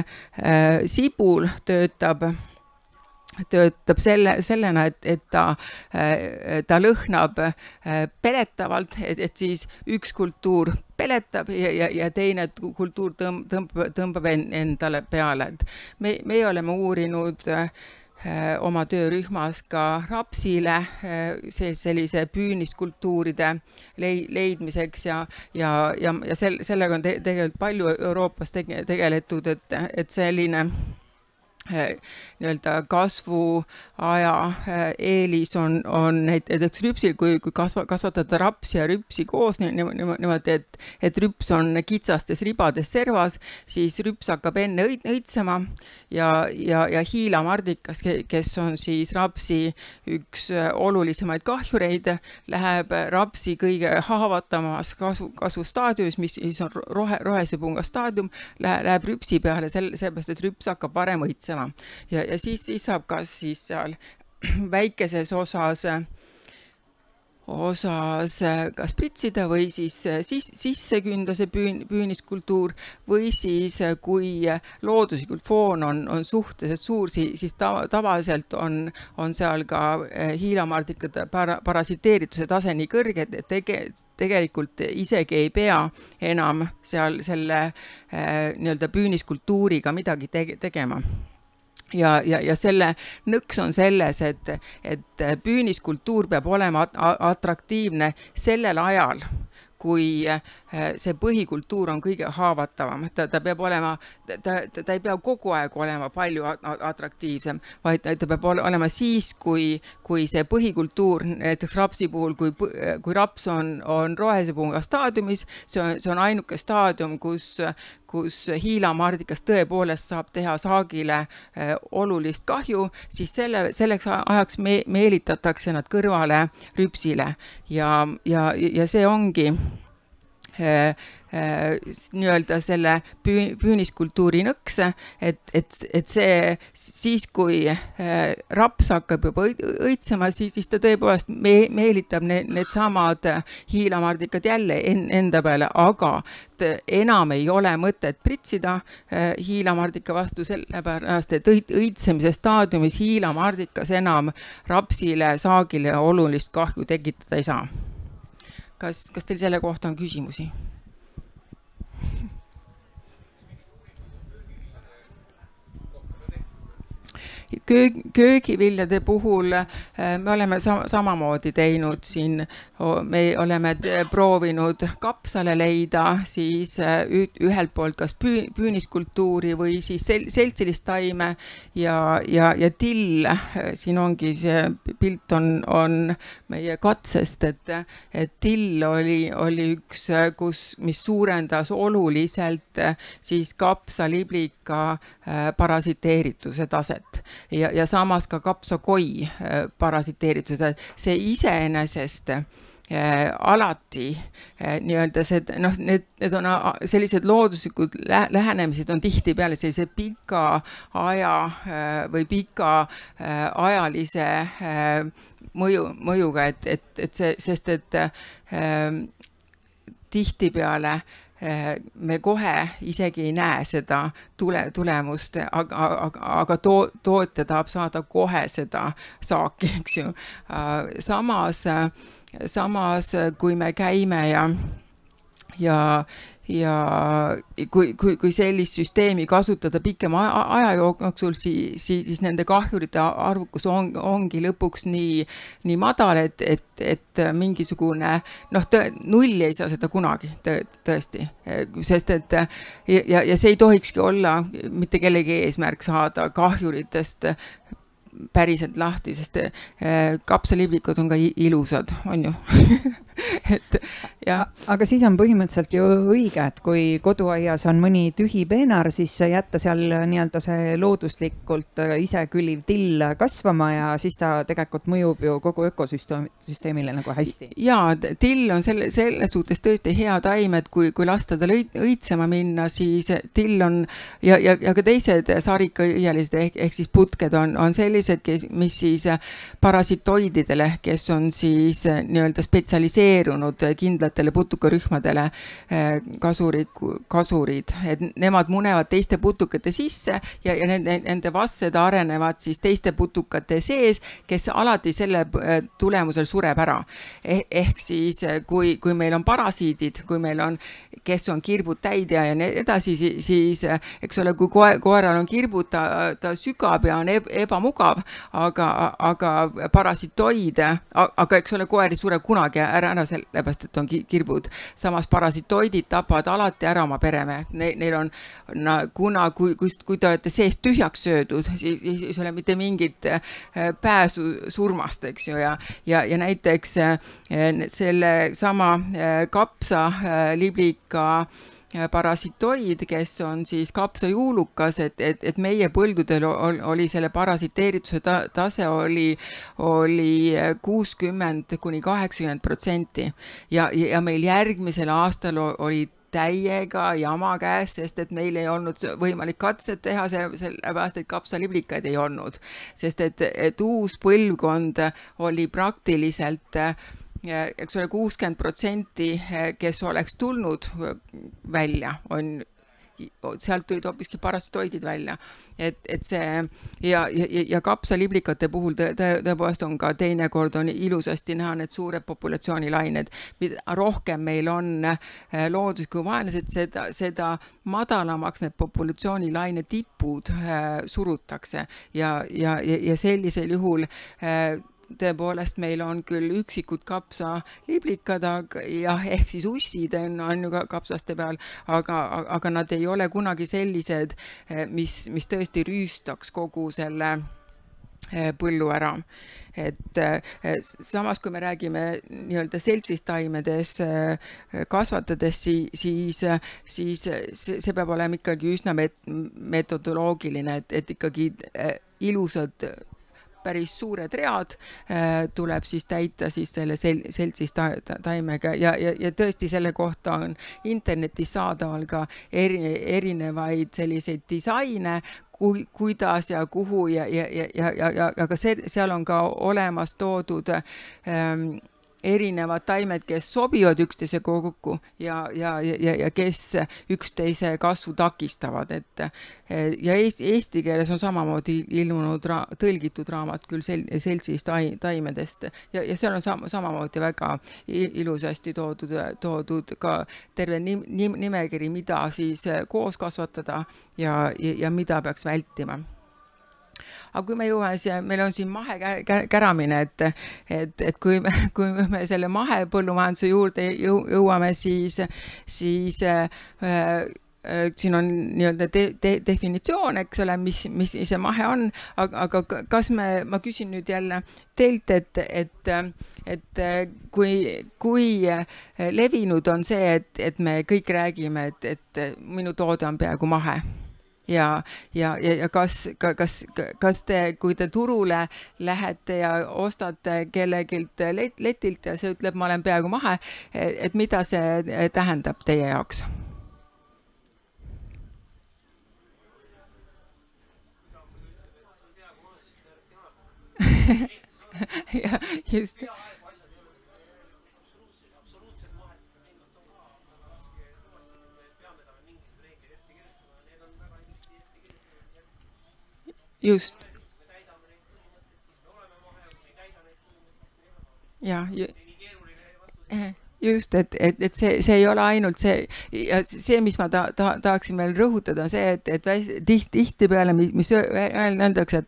Speaker 1: sibul töötab sellena, et ta lõhnab peletavalt, et siis üks kultuur peletab ja teine kultuur tõmbab endale peale. Me oleme uurinud oma töörühmas ka rapsile sellise püüniskultuuride leidmiseks ja sellega on tegelikult palju Euroopas tegeletud, et selline nii-öelda kasvuaja eelis on näiteks rüpsil, kui kasvatada rapsi ja rüpsi koos niimoodi, et rüps on kitsastes ribades servas, siis rüps hakkab enne õitsema ja hiilamardikas, kes on siis rapsi üks olulisemaid kahjureid, läheb rapsi kõige haavatavamas kasvustaadiumis, mis on rohesepunga staadium, läheb rüpsi peale, sellepärast, et rüps hakkab varem õitsema. Ja siis saab kas siis seal väikeses osas kas pritsida või siis sisse künda see püüniskultuur või siis kui looduslikult foon on suhteliselt suur, siis tavaliselt on seal ka hiilamardikate parasiteerituse tase nii kõrge, et tegelikult isegi ei pea enam seal selle nii-öelda püüniskultuuriga midagi tegema. Ja selle nõks on selles, et püüniskultuur peab olema atraktiivne sellel ajal, kui see põhikultuur on kõige haavatavam. Ta peab olema, ta ei pea kogu aeg olema palju atraktiivsem, vaid ta peab olema siis, kui see põhikultuur, näiteks rapsi puhul, kui raps on rohesepunga staadiumis, see on ainuke staadium, kus hiilamardikas tõepoolest saab teha saagile olulist kahju, siis selleks ajaks meelitatakse nad kõrvale rüpsile ja see ongi nii-öelda selle püüniskultuuri nõks, et see siis, kui raps hakkab juba õitsema, siis ta tõepoolest meelitab need samad hiilamardikad jälle enda peale, aga enam ei ole mõtet pritsida hiilamardika vastu sellepärast, et õitsemise staadiumis hiilamardikas enam rapsile, saagile olulist kahju tekitada ei saa. Kas teil selle kohta on küsimusi? Köögiviljade puhul me oleme samamoodi teinud siin, me oleme proovinud kapsale leida siis ühelt poolt kas püüniskultuuri või siis seltsilist taime ja till, siin ongi see pilt on meie katsest, et till oli üks, mis suurendas oluliselt siis kapsaliblika parasiteerituse taset. Ja samas ka kapsakoi parasiteeritud, see iseenesest alati nii-öelda need on sellised looduslikud lähenemised on tihti peale sellise pika aja või pika ajalise mõjuga, sest tihti peale me kohe isegi ei näe seda tulemust, aga tootja tahab saada kohe seda saaki, eks ju. Samas kui me käime ja kui sellist süsteemi kasutada pikema aja jooksul, siis nende kahjurite arvukus ongi lõpuks nii madal, et mingisugune, nulli ei saa seda kunagi tõesti, sest et ja see ei tohikski olla mitte kellegi eesmärk saada kahjuritest päriselt lahti, sest kapsaliblikud on ka ilusad, on ju.
Speaker 2: aga siis on põhimõtteliselt ju õige, et kui koduaias on mõni tühi peenar, siis jätta seal nii-öelda see looduslikult ise külliv till kasvama ja siis ta tegelikult mõjub ju kogu ökosüsteemile nagu hästi.
Speaker 1: Jaa, till on selles suhtes tõesti hea taim, et kui lasta tal õitsema minna, siis till on ja ka teised saarikaõielised ehk siis putked on sellised, mis siis parasitoididele, kes on siis nii-öelda spetsialiseerunud kindlatele putukarühmadele kasurid, et nemad munevad teiste putukate sisse ja nende vastsed arenevad siis teiste putukate sees, kes alati selle tulemusel sureb ära. Ehk siis, kui meil on parasiidid, kui meil on, kes on kirbud täidja ja nii edasi, siis eks ole, kui koeral on kirbud, ta sügab ja on ebamugav, aga parasitoid, aga eks ole, koer ei sure kunagi ära sellepärast, et on kirbud. Samas parasitoidid tapavad alati ära oma pereme. Neil on, kui te olete seest tühjaks söödud, siis ei ole mitte mingit pääsu surmast, eks ju, ja näiteks selle sama kapsaliblika parasitoid, kes on siis kapsajuulukas, et meie põldudel oli selle parasiteerituse tase oli 60–80% ja meil järgmisel aastal oli täiega jama käes, sest et meil ei olnud võimalik katset teha, sellepärast, et kapsaliblikaid ei olnud. Sest et uus põlvkond oli praktiliselt, eks ole, 60%, kes oleks tulnud välja, sealt tulid hoopiski parasitoidid välja. Et see, ja kapsaliblikate puhul tõepoolest on ka teinekord on ilusasti näha need suured populatsioonilained. Rohkem meil on looduslikku vaenlased, seda madalamaks need populatsioonilaine tipud surutakse ja sellisel juhul tõepoolest meil on küll üksikud kapsaliblikad ja ehk siis ussid on ju ka kapsaste peal, aga nad ei ole kunagi sellised, mis tõesti rüüstaks kogu selle põllu ära. Et samas, kui me räägime nii-öelda seltsist taimedes kasvatades, siis see peab olema ikkagi üsna metodoloogiline, et ikkagi ilusad päris suured read tuleb siis täita siis selle seltsis taimega ja tõesti selle kohta on internetis saadaval ka erinevaid selliseid disaine, kuidas ja kuhu ja ka seal on ka olemas toodud erinevad taimed, kes sobivad üksteise kokku ja kes üksteise kasvu takistavad. Ja eesti keeles on samamoodi ilmunud tõlgitud raamat küll seltsist taimedest ja seal on samamoodi väga ilusasti toodud ka terve nimekiri, mida siis koos kasvatada ja mida peaks vältima. Aga kui me jõuame, meil on siin mahekäramine, et kui me selle mahepõllumajanduse juurde jõuame, siis siin on nii-öelda definitsioon, eks ole, mis see mahe on, aga kas ma küsin nüüd jälle teilt, et kui levinud on see, et me kõik räägime, et minu toode on peaaegu mahe. Ja kas te, kui te turule lähete ja ostate kellegilt letilt ja see ütleb, ma olen peaaegu mahe, et mida see tähendab teie jaoks? Ja, just. Just. Ja, just, et see ei ole ainult see, ja see, mis ma tahaksin veel rõhutada, on see, et tihti peale, mis öeldakse,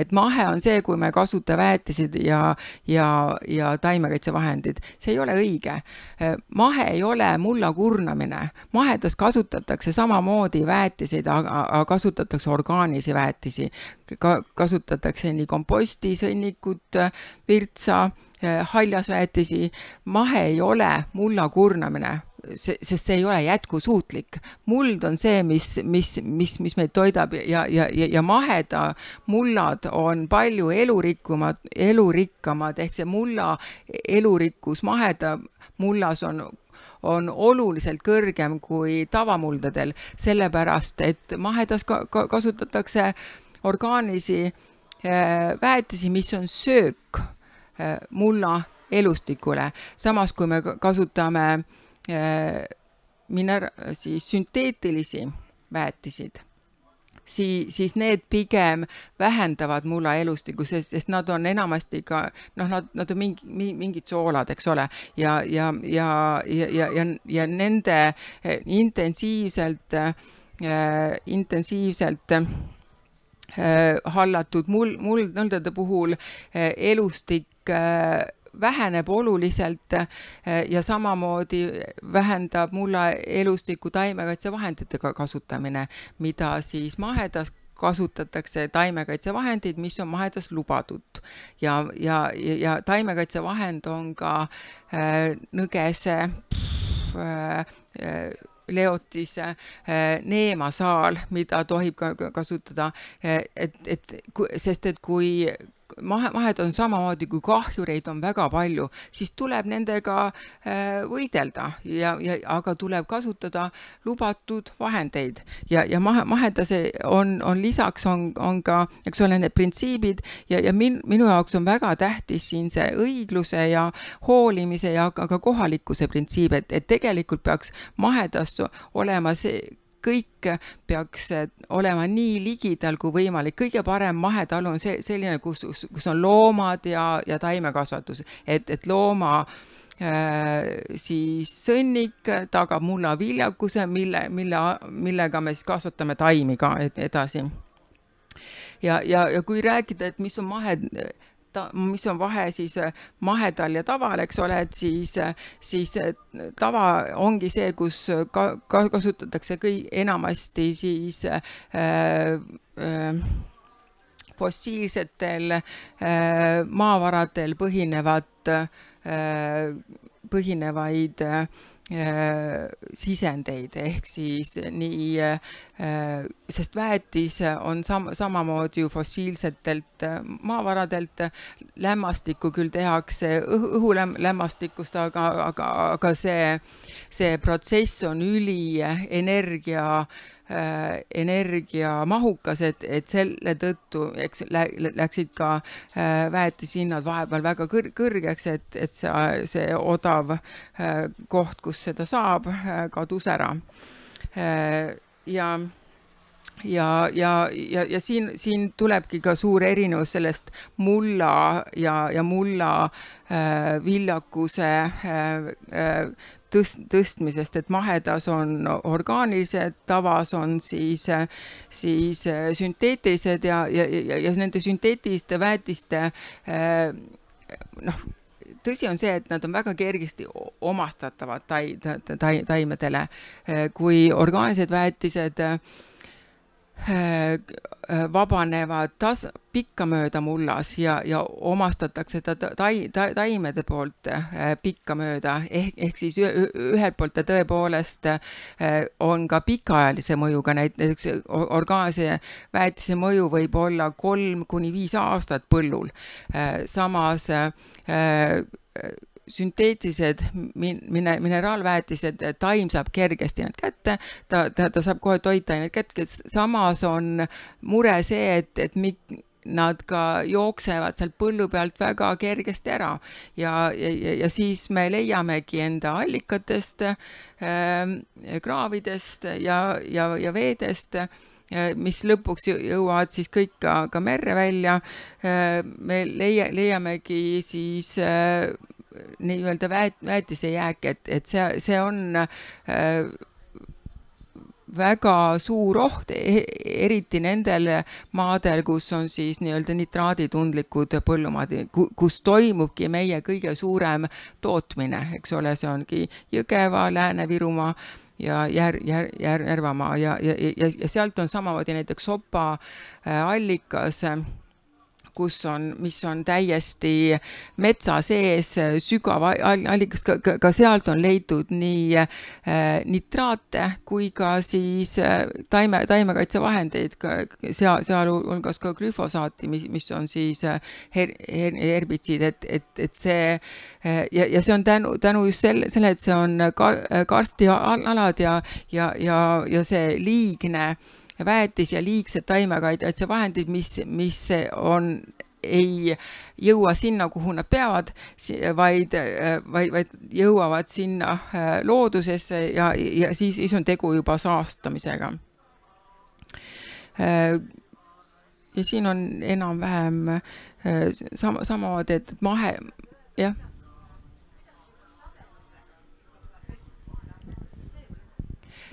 Speaker 1: et mahe on see, kui me kasuta väetisid ja taimekaitsevahendid. See ei ole õige. Mahe ei ole mulla kurnamine. Mahedas kasutatakse samamoodi väetisid, aga kasutatakse orgaanilisi väetisi. Kasutatakse nii komposti, sõnnikut, virtsa, haljasväetisi. Mahe ei ole mulla kurnamine, sest see ei ole jätkusuutlik. Muld on see, mis meid toidab ja maheda mullad on palju elurikkamad, ehk see mulla elurikkus maheda mullas on oluliselt kõrgem kui tavamuldadel, sellepärast, et mahedas kasutatakse orgaanilisi väetisi, mis on söök mulla elustikule. Samas, kui me kasutame siis sünteetilisi väetisid, siis need pigem vähendavad mulla elustikku, sest nad on enamasti ka, nad on mingid soolad, eks ole, ja nende intensiivselt hallatud muldade puhul elustik väheneb oluliselt ja samamoodi vähendab mulla elustiku taimekaitsevahenditega kasutamine, mida siis mahedas kasutatakse taimekaitsevahendid, mis on mahedas lubatud. Ja taimekaitsevahend on ka nõgese, leotise, neemasaal, mida tohib kasutada, sest et kui mahed on samamoodi, kui kahjureid on väga palju, siis tuleb nendega võidelda, aga tuleb kasutada lubatud vahendeid. Ja mahedas on lisaks on ka, eks ole, need printsiibid ja minu jaoks on väga tähtis siin see õigluse ja hoolimise ja ka kohalikkuse printsiib, et tegelikult peaks mahedas olema see, kõik peaks olema nii ligidal kui võimalik. Kõige parem mahetalu on selline, kus on loomad ja taimekasvatus, et looma siis sõnnik tagab mulla viljakuse, millega me siis kasvatame taimi ka edasi. Ja kui rääkida, et mis on vahe siis mahedal ja taval, eks ole, et siis tava ongi see, kus kasutatakse enamasti siis fossiilsetel maavaradel põhinevaid sisendeid, ehk siis nii, sest väetis on samamoodi ju fossiilsetelt maavaradelt, lämmastikku küll tehakse õhulämmastikust, aga see protsess on energiamahukas, et selle tõttu läksid ka väetishinnad vahepeal väga kõrgeks, et see odav koht, kus seda saab, kadus ära. Ja siin tulebki ka suur erinevus sellest mulla ja mulla viljakuse tõstmisest, et mahedas on orgaanilised, tavas on siis sünteetilised ja nende sünteetiliste väetiste tõsi on see, et nad on väga kergesti omastatavad taimedele, kui orgaanilised väetised vabanevad pikkamööda mullas ja omastatakse taimede poolt pikkamööda, ehk siis ühelt poolt ta tõepoolest on ka pikaajalise mõjuga, näiteks orgaanilise väetise mõju võib olla 3–5 aastat põllul. Samas sünteetilised mineraalväetised, taim saab kergesti need kätte, ta saab kohe toitaineid kätte, samas on mure see, et nad ka jooksevad sealt põllu pealt väga kergesti ära ja siis me leiamegi enda allikatest, kraavidest ja veedest, mis lõpuks jõuavad siis kõik ka merre välja. Me leiamegi siis nii-öelda väetise jääk, et see on väga suur oht, eriti nendel maadel, kus on siis nii-öelda nitraaditundlikud põllumaad, kus toimubki meie kõige suurem tootmine, eks ole, see ongi Jõgeva, Lääne-Virumaa ja Järvamaa ja sealt on samamoodi näiteks Sopa allikas, mis on täiesti metsa sees sügav allikas, ka sealt on leitud nii nitraate kui ka siis taimekaitsevahendeid, sealhulgas ka glüfosaati, mis on siis herbitsiid, et see ja see on tänu just selle, et see on karstialad ja see liigne väetis ja liigsed taimekaitsevahendid, mis ei jõua sinna, kuhu nad peavad, vaid jõuavad sinna loodusesse ja siis on tegu juba saastamisega. Ja siin on enam-vähem samamoodi, et mahe, jah.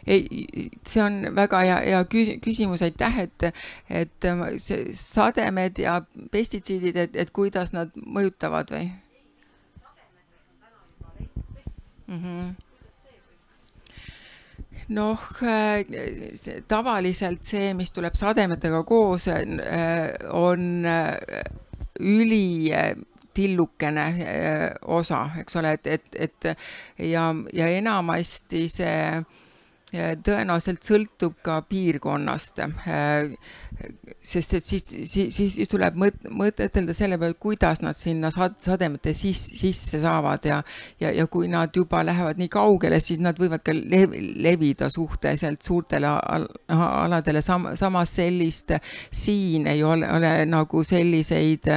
Speaker 1: Ei, see on väga hea küsimus, aitäh, et sademed ja pestitsiidid, et kuidas nad mõjutavad või? Noh, tavaliselt see, mis tuleb sademetega koos, on tillukene osa, eks ole, ja enamasti see tõenäoliselt sõltub ka piirkonnast, sest et siis tuleb mõtelda selle peale, kuidas nad sinna sademete sisse saavad ja kui nad juba lähevad nii kaugele, siis nad võivad ka levida suhteliselt suurtele aladele. Samas sellist siin ei ole nagu selliseid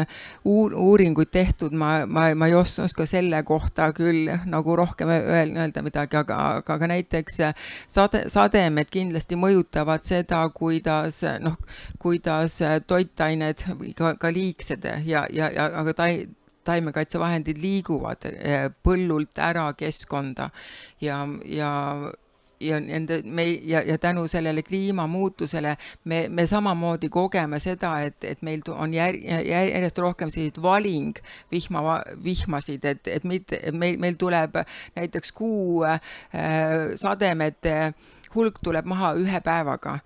Speaker 1: uuringuid tehtud, ma ei oska selle kohta küll nagu rohkem öelda midagi, aga näiteks sademed kindlasti mõjutavad seda, kuidas toitained ka liigsed aga taimekaitsevahendid liiguvad põllult ära keskkonda ja tänu sellele kliimamuutusele me samamoodi kogeme seda, et meil on järjest rohkem selliseid vihmasid, et meil tuleb näiteks kuu sademete hulk tuleb maha ühe päevaga.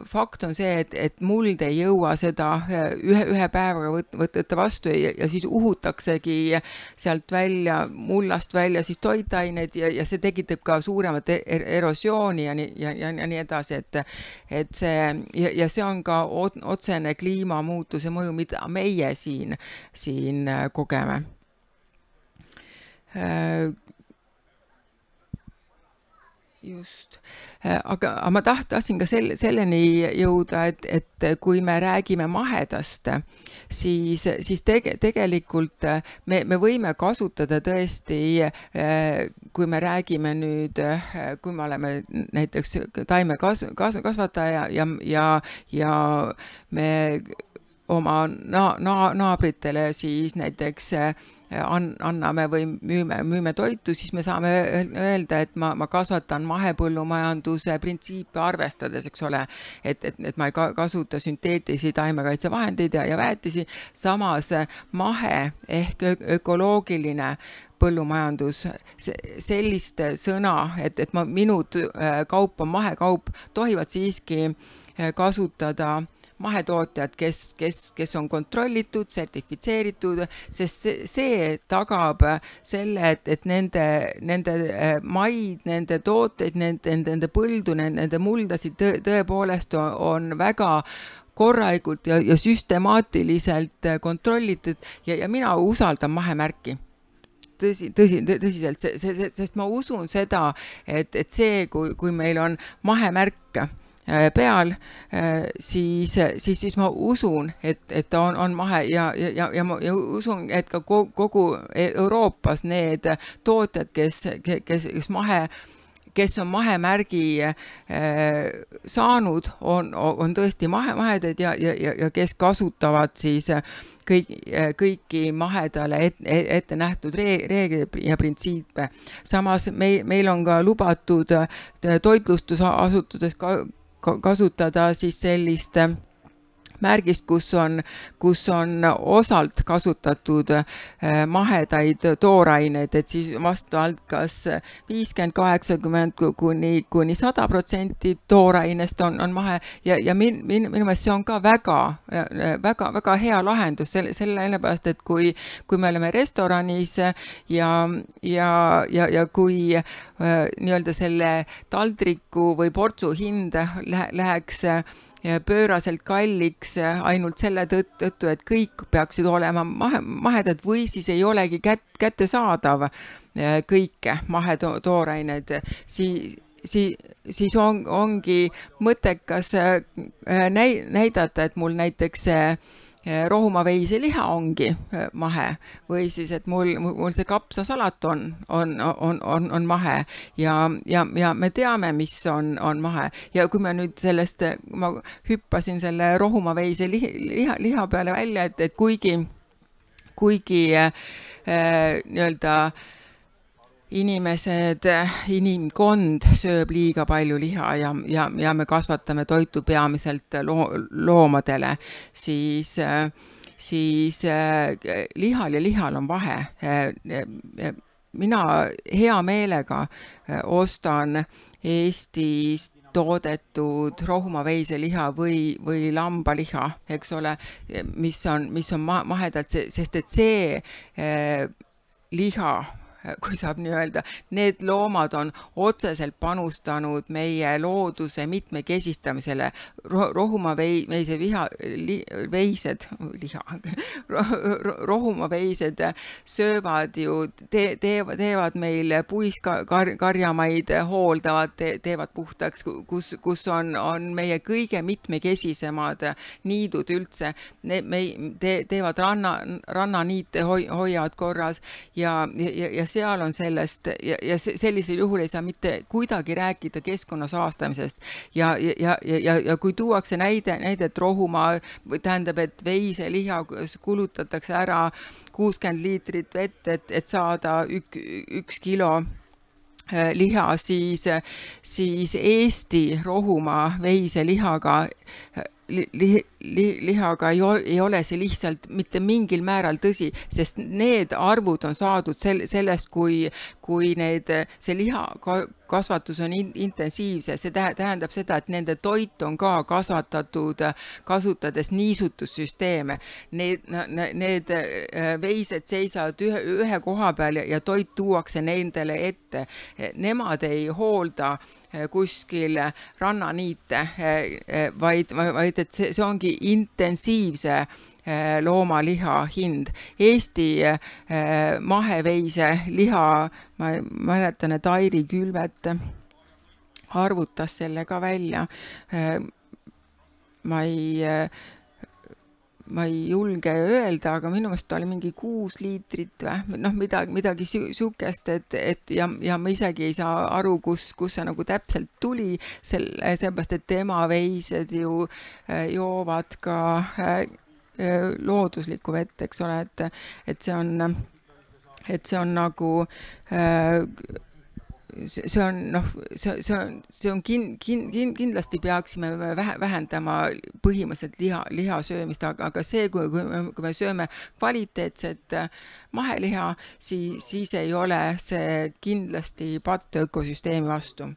Speaker 1: Fakt on see, et muld ei jõua seda ühe päevaga võtta vastu ja siis uhutaksegi sealt välja, mullast välja siis toitained ja see tekitab ka suuremat erosiooni ja nii edasi, et see on ka otsene kliimamuutuse mõju, mida meie siin kogeme. Just. Aga ma tahtsin ka selleni jõuda, et kui me räägime mahedast, siis tegelikult me võime kasutada tõesti, kui me räägime nüüd, kui me oleme näiteks taimekasvataja ja me oma naabritele siis näiteks anname või müüme toitu, siis me saame öelda, et ma kasvatan mahepõllumajanduse printsiipe arvestades, eks ole, et ma ei kasuta sünteetilisi taimekaitsevahendeid ja väetisi, samas mahe ehk ökoloogiline põllumajandus, sellist sõna, et minu kaup on mahekaup, tohivad siiski kasutada mahetootjad, kes on kontrollitud, sertifitseeritud, sest see tagab selle, et nende maid, nende tooteid, nende põldu, nende muldasid tõepoolest on väga korralikult ja süstemaatiliselt kontrollitud ja mina usaldan mahemärki. Tõsiselt, sest ma usun seda, et see, kui meil on mahemärk peal, siis ma usun, et ta on mahe ja ma usun, et ka kogu Euroopas need tootjad, kes on mahemärgi saanud, on tõesti mahedad ja kes kasutavad siis kõiki mahedale ette nähtud reegleid ja printsiipe. Samas meil on ka lubatud toitlustusasutuses kasutada siis sellist märgist, kus on osalt kasutatud mahedaid tooraineid, et siis vastavalt kas 50-80 kuni 100% toorainest on mahe ja minu meelest see on ka väga hea lahendus sellepärast, et kui me oleme restoranis ja kui nii-öelda selle taldriku või portsu hind läheks pööraselt kalliks ainult selle tõttu, et kõik peaksid olema mahedad või siis ei olegi kättesaadav kõike mahetoorained, siis ongi mõttekas näidata, et mul näiteks Rohumaa veiseliha ongi mahe või siis, et mul see kapsasalat on mahe ja me teame, mis on mahe. Ja kui me nüüd ma hüppasin selle Rohumaa veiseliha peale välja, et kuigi nii-öelda inimkond sööb liiga palju liha ja me kasvatame toitu peamiselt loomadele, siis lihal on vahe. Mina hea meelega ostan Eestis toodetud Rohumaa veiseliha või lambaliha, eks ole, mis on mahedalt, sest et see liha, kui saab nii öelda, need loomad on otseselt panustanud meie looduse mitmekesistamisele. Rohumaa veised söövad ju, teevad meil puiskarjamaid, hooldavad, teevad puhtaks, kus on meie kõige mitmekesisemad niidud üldse. Teevad rannaniite, hoiavad korras ja seal on sellest ja sellisel juhul ei saa mitte kuidagi rääkida keskkonna saastamisest ja kui tuuakse näidet Rohumaa, tähendab, et veiseliha kulutatakse ära 60 liitrit vett, et saada 1 kilo liha, siis Eesti Rohumaa veiselihaga ei ole see lihtsalt mitte mingil määral tõsi, sest need arvud on saadud sellest, kui see liha kasvatus on intensiivse. See tähendab seda, et nende toit on ka kasvatatud kasutades niisutussüsteeme. Need veised seisavad ühe koha peal ja toit tuuakse nendele ette. Nemad ei hoolda kuskil rannaniite, vaid et see ongi intensiivse loomaliha hind. Eesti maheveise liha, ma mäletan, et Airi Külvet arvutas selle ka välja. Ma ei julge öelda, aga minu meelest oli mingi 6 liitrit või midagi sukest, ja ma isegi ei saa aru, kus see nagu täpselt tuli, sellepärast, et tema veised ju joovad ka looduslikku vett, eks ole, et see on nagu see on kindlasti peaksime vähendama põhimõtteliselt liha söömist, aga see, kui me sööme kvaliteetset maheliha, siis ei ole see kindlasti patt ökosüsteemi vastu.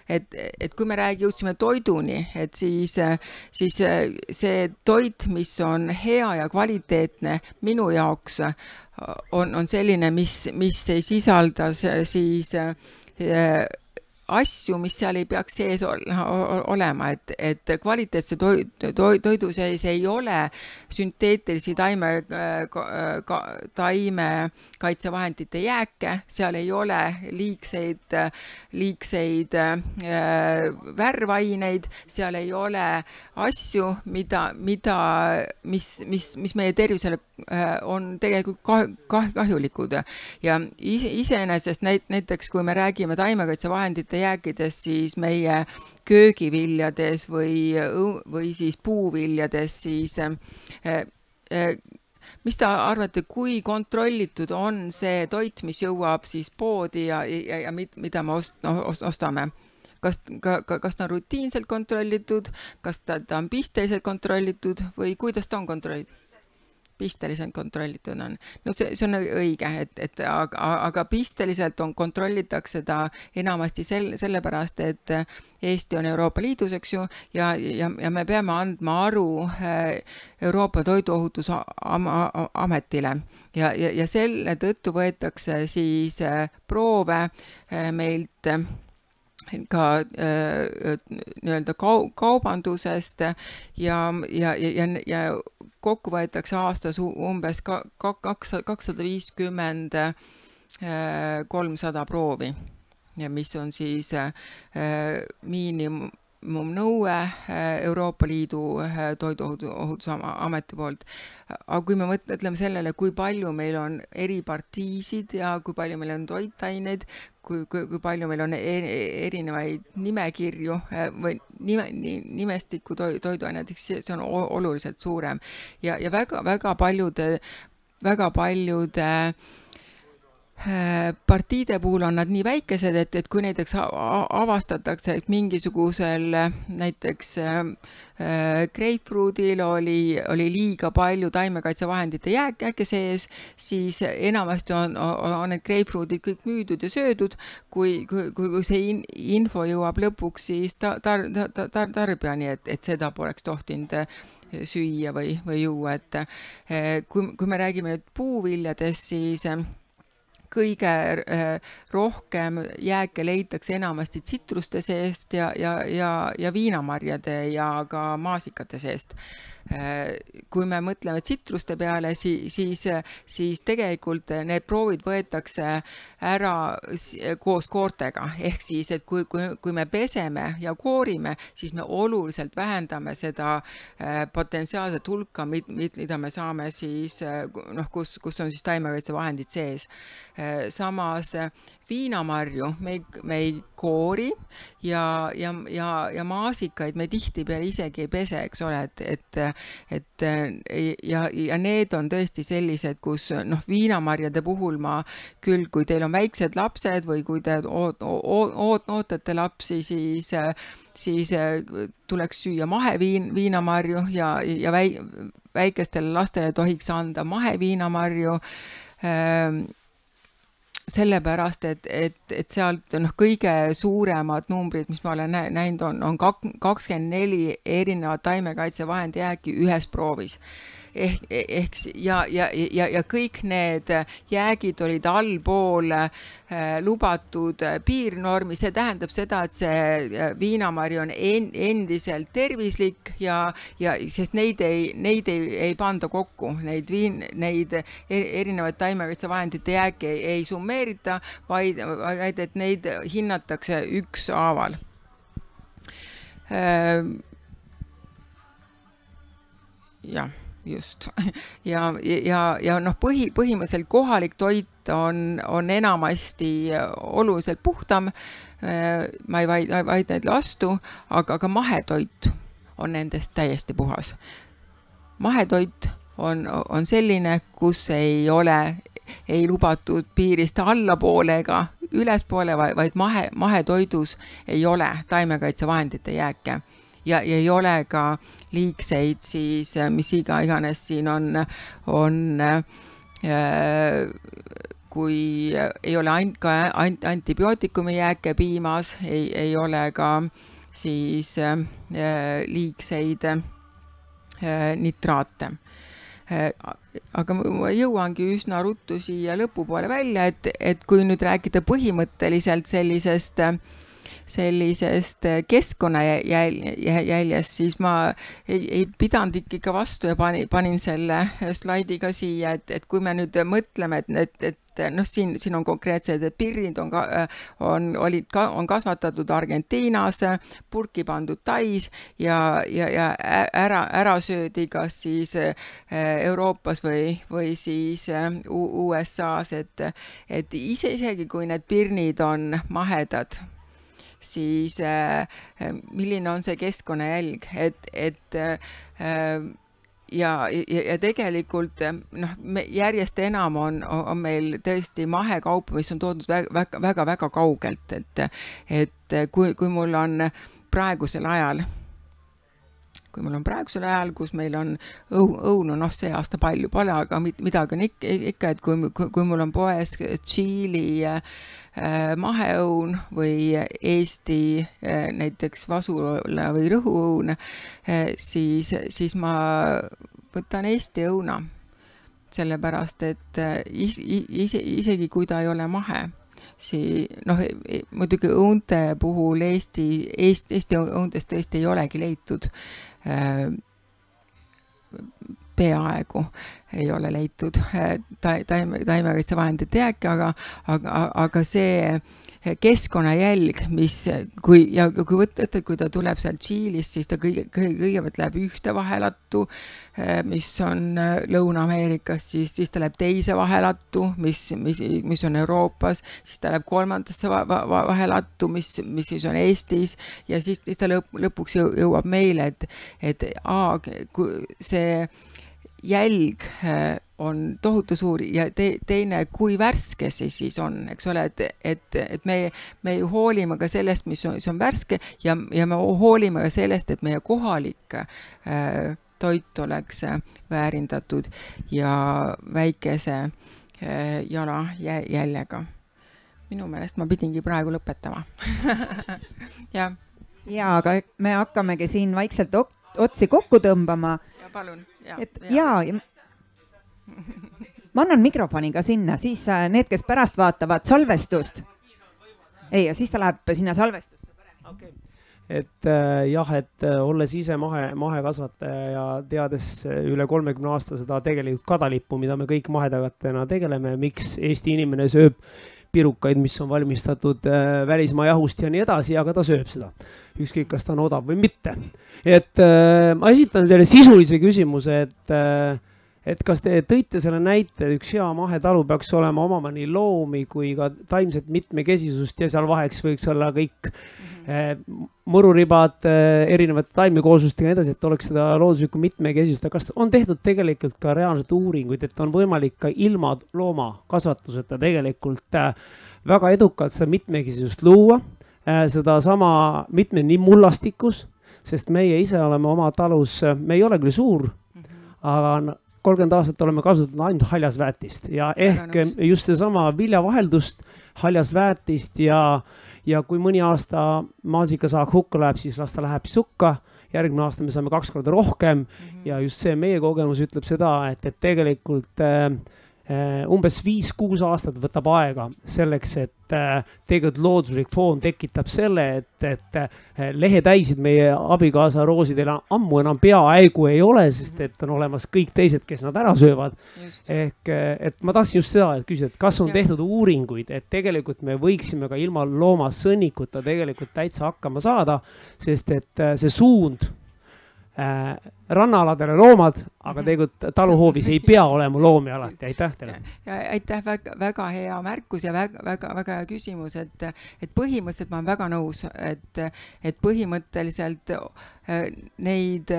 Speaker 1: Et kui me jõudsime toiduni, et siis see toit, mis on hea ja kvaliteetne minu jaoks, on selline, mis ei sisalda siis asju, mis seal ei peaks sees olema, et kvaliteetse toidu sees ei ole sünteetilisi taimekaitsevahendite jääke, seal ei ole liigseid värvaineid, seal ei ole asju, mis meie tervisele on tegelikult kahjulikud. Ja iseenesest näiteks, kui me räägime taimekaitsevahendite jääkides, siis meie köögiviljades või siis puuviljades, siis mis te arvate, kui kontrollitud on see toit, mis jõuab siis poodi ja mida me ostame? kas ta on rutiinselt kontrollitud, kas ta on pisteliselt kontrollitud või kuidas ta on kontrollitud? Pisteliselt kontrollitud on. No see on õige, aga pisteliselt kontrollitakse ta enamasti sellepärast, et Eesti on Euroopa Liidus, eks ju, ja me peame andma aru Euroopa Toiduohutusametile ja selle tõttu võetakse siis proove meilt ka nii-öelda kaubandusest ja kokku võetakse aastas umbes 250-300 proovi, mis on siis miinimumnõue Euroopa Liidu Toiduohutusameti poolt. Aga kui me mõtleme sellele, kui palju meil on eri partiisid ja kui palju meil on toitaineid, kui palju meil on erinevaid nimekirju või nimestikku toiduaineteks, see on oluliselt suurem. Ja väga paljude partiide puhul on nad nii väikesed, et kui näiteks avastatakse, et mingisugusel näiteks grapefruitil oli liiga palju taimekaitsevahendite jääke sees, siis enamasti on need grapefruitid kõik müüdud ja söödud, kui see info jõuab lõpuks siis tarbijani, et seda poleks tohtinud süüa või juua. Kui me räägime nüüd puuviljadest, siis kõige rohkem jääke leitakse enamasti tsitruste seest ja viinamarjade ja ka maasikate seest. Kui me mõtleme tsitruste peale, siis tegelikult need proovid võetakse ära koos koortega. Ehk siis, et kui me peseme ja koorime, siis me oluliselt vähendame seda potentsiaalset hulka, mida me saame siis, kus on siis taimekaitsevahendid sees. Samas viinamarju me ei koori ja maasikaid me tihtipeale isegi ei pese, eks ole, ja need on tõesti sellised, kus viinamarjade puhul küll, kui teil on väiksed lapsed või kui te ootate lapsi, siis tuleks süüa maheviinamarju ja väikestele lastele tohiks anda maheviinamarju, sellepärast, et sealt kõige suuremad numbrid, mis ma olen näinud, on 24 erinevat taimekaitsevahendi jääki ühes proovis. Ja kõik need jäägid olid allpool lubatud piirnormi. See tähendab seda, et see viinamari on endiselt tervislik ja sest neid ei panda kokku. Neid erinevaid taimekaitsevahendite jääke ei summeerita, vaid et neid hinnatakse ükshaaval. Jah. Just. Ja põhimõtteliselt kohalik toit on enamasti oluliselt puhtam, ma ei vaid neid vastu, aga mahetoit on nendest täiesti puhas. Mahetoit on selline, kus ei lubatud piirist allapoole ega ülespoole, vaid mahetoidus ei ole taimekaitsevahendite jääke. Ja ei ole ka liigseid siis, mis iganes siin on, kui ei ole antibiootikumi jääke piimas, ei ole ka siis liigseid nitraate. Aga ma jõuangi üsna ruttu siia lõpupoole välja, et kui nüüd rääkida põhimõtteliselt sellisest keskkonnajäljest, siis ma ei pidanud ikka vastu ja panin selle slaidiga siia, et kui me nüüd mõtleme, et siin on konkreetsed, et pirnid on kasvatatud Argentiinas, purki pandud Tais ja ära söödi kas siis Euroopas või siis USAs, et isegi kui need pirnid on mahedad, siis milline on see keskkonnajälg, ja tegelikult järjest enam on meil tõesti mahekaupa, mis on toodud väga kaugelt, et kui mul on praegusel ajal, kus meil on õunu, see aasta palju pole, aga midagi on ikka, et kui mul on poes Tšiili maheõun või Eesti näiteks Vasula või Rõhuõun, siis ma võtan Eesti õuna, sellepärast et isegi kui ta ei ole mahe, muidugi õunte puhul Eesti õuntest tõesti ei olegi leitud, peaaegu ei ole leitud taimekaitsevahendite jääke, aga see keskkonnajälg, kui ta tuleb seal Tšiilist, siis ta kõigepealt läheb ühte vahelattu, mis on Lõuna-Ameerikas, siis ta läheb teise vahelattu, mis on Euroopas, siis ta läheb kolmandasse vahelattu, mis siis on Eestis, ja siis ta lõpuks jõuab meile, et see jälg on tohutu suur ja teine, kui värske see siis on, eks ole, et me ju hoolime ka sellest, mis on värske ja me hoolime ka sellest, et meie kohalik toit oleks väärindatud ja väikese jalajäljega. Minu meelest ma pidingi praegu lõpetama.
Speaker 2: Ja, aga me hakkamegi siin vaikselt otsi kokku tõmbama.
Speaker 1: Ja palun.
Speaker 2: Ma annan mikrofoni ka sinna, siis need, kes pärast vaatavad salvestust. Ja siis ta läheb sinna salvestusse.
Speaker 4: Okay. Et olles ise mahekasvataja ja teades üle 30 aasta seda tegelikult kadalippu, mida me kõik mahetagatena tegeleme, miks Eesti inimene sööb pirukaid, mis on valmistatud välismaa jahust ja nii edasi, aga ta sööb seda. Ükskõik, kas ta on odav või mitte. Et ma esitan selle sisulise küsimuse, et kas te tõite selle näite, üks hea mahetalu peaks olema omama nii loomi kui ka taimset mitmekesisust ja seal vaheks võiks olla kõik mõruribad, erinevate taimekooslustega ja edasi, et oleks seda looduslikku mitmekesisust. Kas on tehtud tegelikult ka reaalselt uuringuid, et on võimalik ka ilma loomakasvatuseta tegelikult väga edukalt seda mitmekesisust luua, seda sama nii mullastikus, sest meie ise oleme oma talus, me ei ole küll suur, aga 30 aastat oleme kasutanud ainult haljasväetist ja ehk just seesama viljavaheldust, haljasväetist ja kui mõni aasta maasikasaak hukka läheb, siis las ta läheb sukka, järgmine aasta me saame 2 korda rohkem ja just see meie kogemus ütleb seda, et tegelikult umbes 5-6 aastat võtab aega selleks, et tegelikult looduslik foon tekitab selle, et lehetäisid meie abikaasa roosidel ammu enam peaaegu ei ole, sest et on olemas kõik teised, kes nad ära söövad. Ehk, et ma tahtsin just seda küsida, et kas on tehtud uuringuid, et tegelikult me võiksime ka ilma loomasõnnikuta tegelikult täitsa hakkama saada, sest et see suund rannaaladele loomad, aga tegelikult taluhoovis ei pea olema loomi alati. Aitäh teile.
Speaker 1: Ja aitäh, väga hea märkus ja väga hea küsimus, et põhimõtteliselt ma olen väga nõus, et põhimõtteliselt neid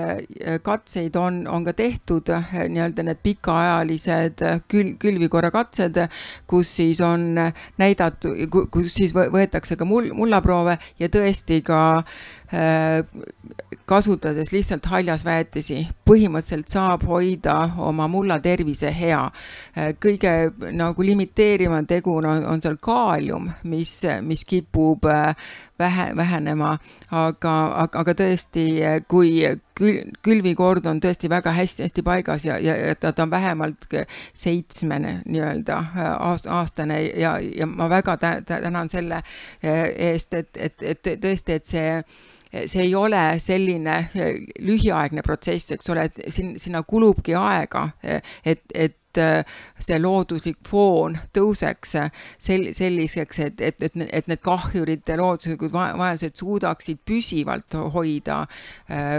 Speaker 1: katseid on ka tehtud, nii-öelda need pikaajalised külvikorra katsed, kus siis on näidatud, kus siis võetakse ka mullaproove ja tõesti ka kasutades lihtsalt haljasväetisi, põhimõtteliselt saab hoida oma mulla tervise hea. Kõige nagu limiteerivam tegur on seal kaalium, mis kipub vähenema, aga tõesti, kui külvikord on tõesti väga hästi paigas ja ta on vähemalt 7 nii-öelda aastane ja ma väga tänan selle eest, et tõesti, et see ei ole selline lühiaegne protsess, eks ole, et sinna kulubki aega, et see looduslik foon tõuseks selliseks, et need kahjurite looduslikud vaenlased suudaksid püsivalt hoida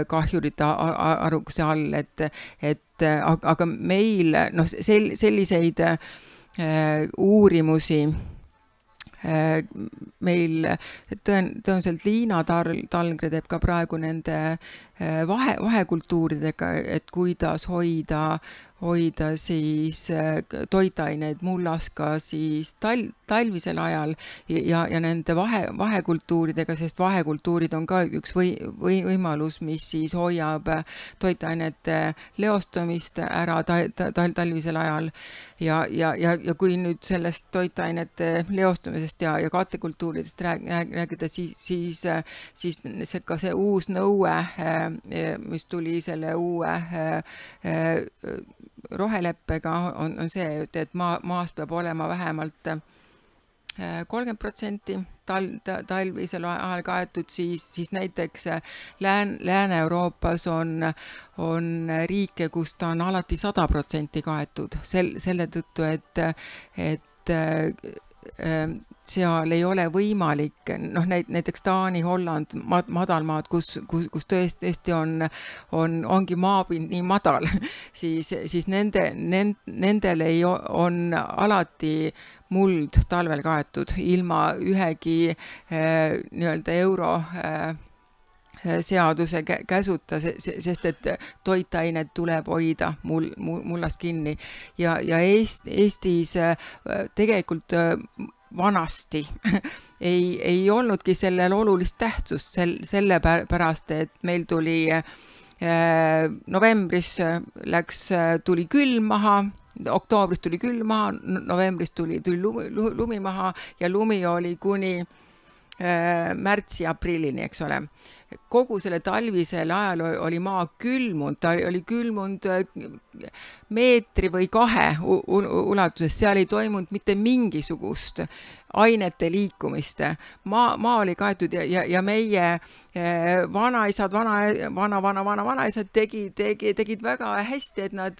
Speaker 1: kahjurite arvukuse all, aga meil selliseid uurimusi meil tõenäoliselt Liina Talgre teeb ka praegu nende vahekultuuridega, et kuidas hoida siis toitaineid mullas ka siis talvisel ajal ja nende vahekultuuridega, sest vahekultuurid on ka üks võimalus, mis siis hoiab toitainete leostamist ära talvisel ajal. Ja kui nüüd sellest toitainete leostamisest ja kattekultuuridest rääkida, siis ka see uus nõue, mis tuli selle uue roheleppega, on see, et maas peab olema vähemalt 30% talvisel ajal kaetud, siis näiteks Lääne-Euroopas on riike, kus ta on alati 100% kaetud, selle tõttu, et seal ei ole võimalik, näiteks Taani, Holland, madalmaad, kus tõesti ongi maapind nii madal, siis nendel on alati muld talvel kaetud ilma ühegi nii-öelda euro seaduse käsuta, sest et toitained tuleb hoida mullas kinni ja Eestis tegelikult vanasti ei olnudki sellel olulist tähtsust sellepärast, et meil tuli novembris tuli külm maha, oktoobris tuli külm maha, novembris tuli lumi maha ja lumi oli kuni märtsi-aprillini, eks ole. Kogu selle talvisel ajal oli maa külmunud, ta oli külmunud meetri või 2 ulatuses, seal ei toimunud mitte mingisugust ainete liikumist. Maa oli kaetud ja meie vanaisad, vanaisad tegid väga hästi, et nad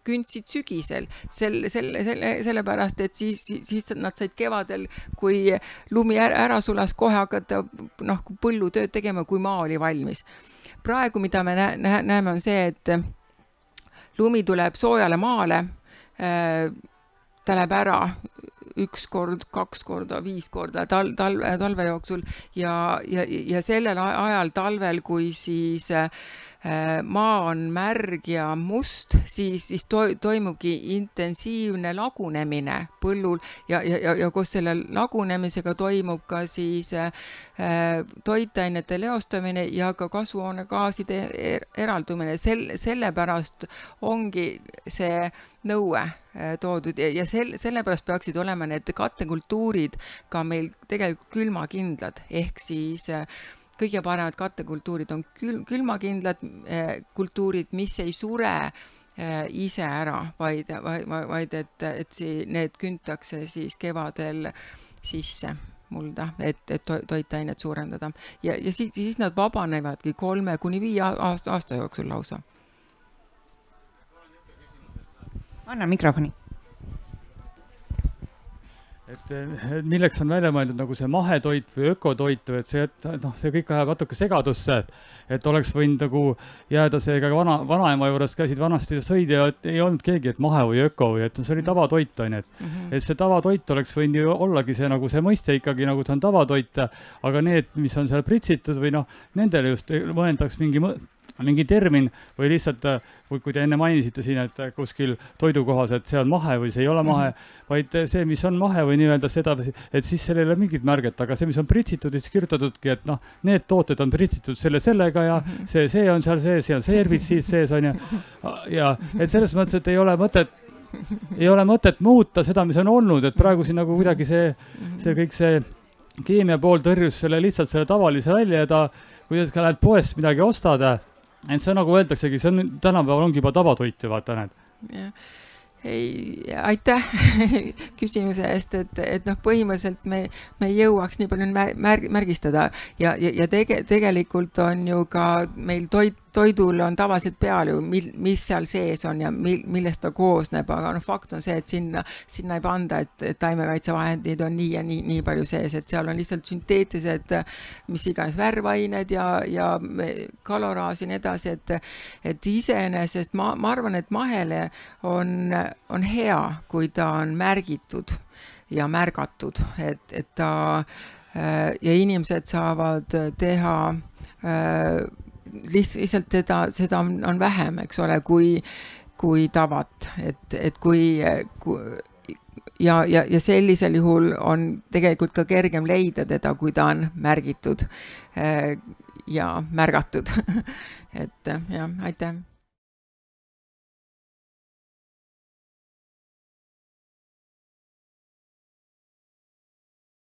Speaker 1: kündsid sügisel, sellepärast, et siis nad said kevadel, kui lumi ära sulas, kohe hakata põllutööd tegema, kui maa oli valmis. Praegu, mida me näeme, on see, et lumi tuleb soojale maale, ta läheb ära 1 kord, 2 korda, 5 korda talve jooksul ja sellel ajal talvel, kui siis maa on märg ja must, siis toimubki intensiivne lagunemine põllul ja koos selle lagunemisega toimub ka siis toitainete leostamine ja ka kasvuhoonegaaside eraldumine. Sellepärast ongi see nõue toodud ja sellepärast peaksid olema need kattekultuurid ka meil tegelikult külmakindlad, ehk siis kõige paremad kattekultuurid on külmakindlad kultuurid, mis ei sure ise ära, vaid et need küntakse siis kevadel sisse mulda, et toitainet suurendada. Ja siis nad vabanevadki 3–5 aasta jooksul lausa.
Speaker 2: Anna mikrofoni.
Speaker 5: Et milleks on välja mõeldud nagu see mahetoit või ökotoitu, et see kõik ajab natuke segadusse, et oleks võinud nagu jääda see ka vanaema juures käisid vanasti sõid ja ei olnud keegi, et mahe või öko või et see oli tavatoit, on, et see tavatoit oleks võinud ju ollagi see nagu see mõiste ikkagi nagu see on tavatoit, aga need, mis on seal pritsitud või nendele just mõeldaks mingi termin või lihtsalt, kui te enne mainisite siin, et kuskil toidukohas, et see on mahe või see ei ole mahe, vaid see, mis on mahe või nii-öelda seda, et siis seal ei ole mingit märget, aga see, mis on pritsitud, siis kirjutatudki, et need tooted on pritsitud sellega ja see on seal sees ja see herbitsiid sees on ja et selles mõttes, et ei ole mõtet muuta seda, mis on olnud, et praegu siin nagu kuidagi see kõik see keemia pool tõrjus selle lihtsalt selle tavalise välja ja kui ka lähed poest midagi ostada, et see nagu öeldaksegi, see on tänapäeval ongi juba tavatoit ju vaata need.
Speaker 1: Aitäh küsimuse eest, et põhimõtteliselt me ei jõuaks nii palju märgistada ja tegelikult on ju ka meil toidul on tavaliselt peal ju, mis seal sees on ja millest ta koosneb, aga fakt on see, et sinna ei panda, et taimekaitsevahendid on nii ja nii palju sees, et seal on lihtsalt sünteetised, mis iganes värvained ja kaloraas ja nii edasi, et iseenesest ma arvan, et mahele on hea, kui ta on märgitud. ja märgatud, et ta ja inimesed saavad teha lihtsalt seda on vähem, eks ole, kui tavat, et kui ja sellisel juhul on tegelikult ka kergem leida teda, kui ta on märgitud ja märgatud. Et jah, aitäh.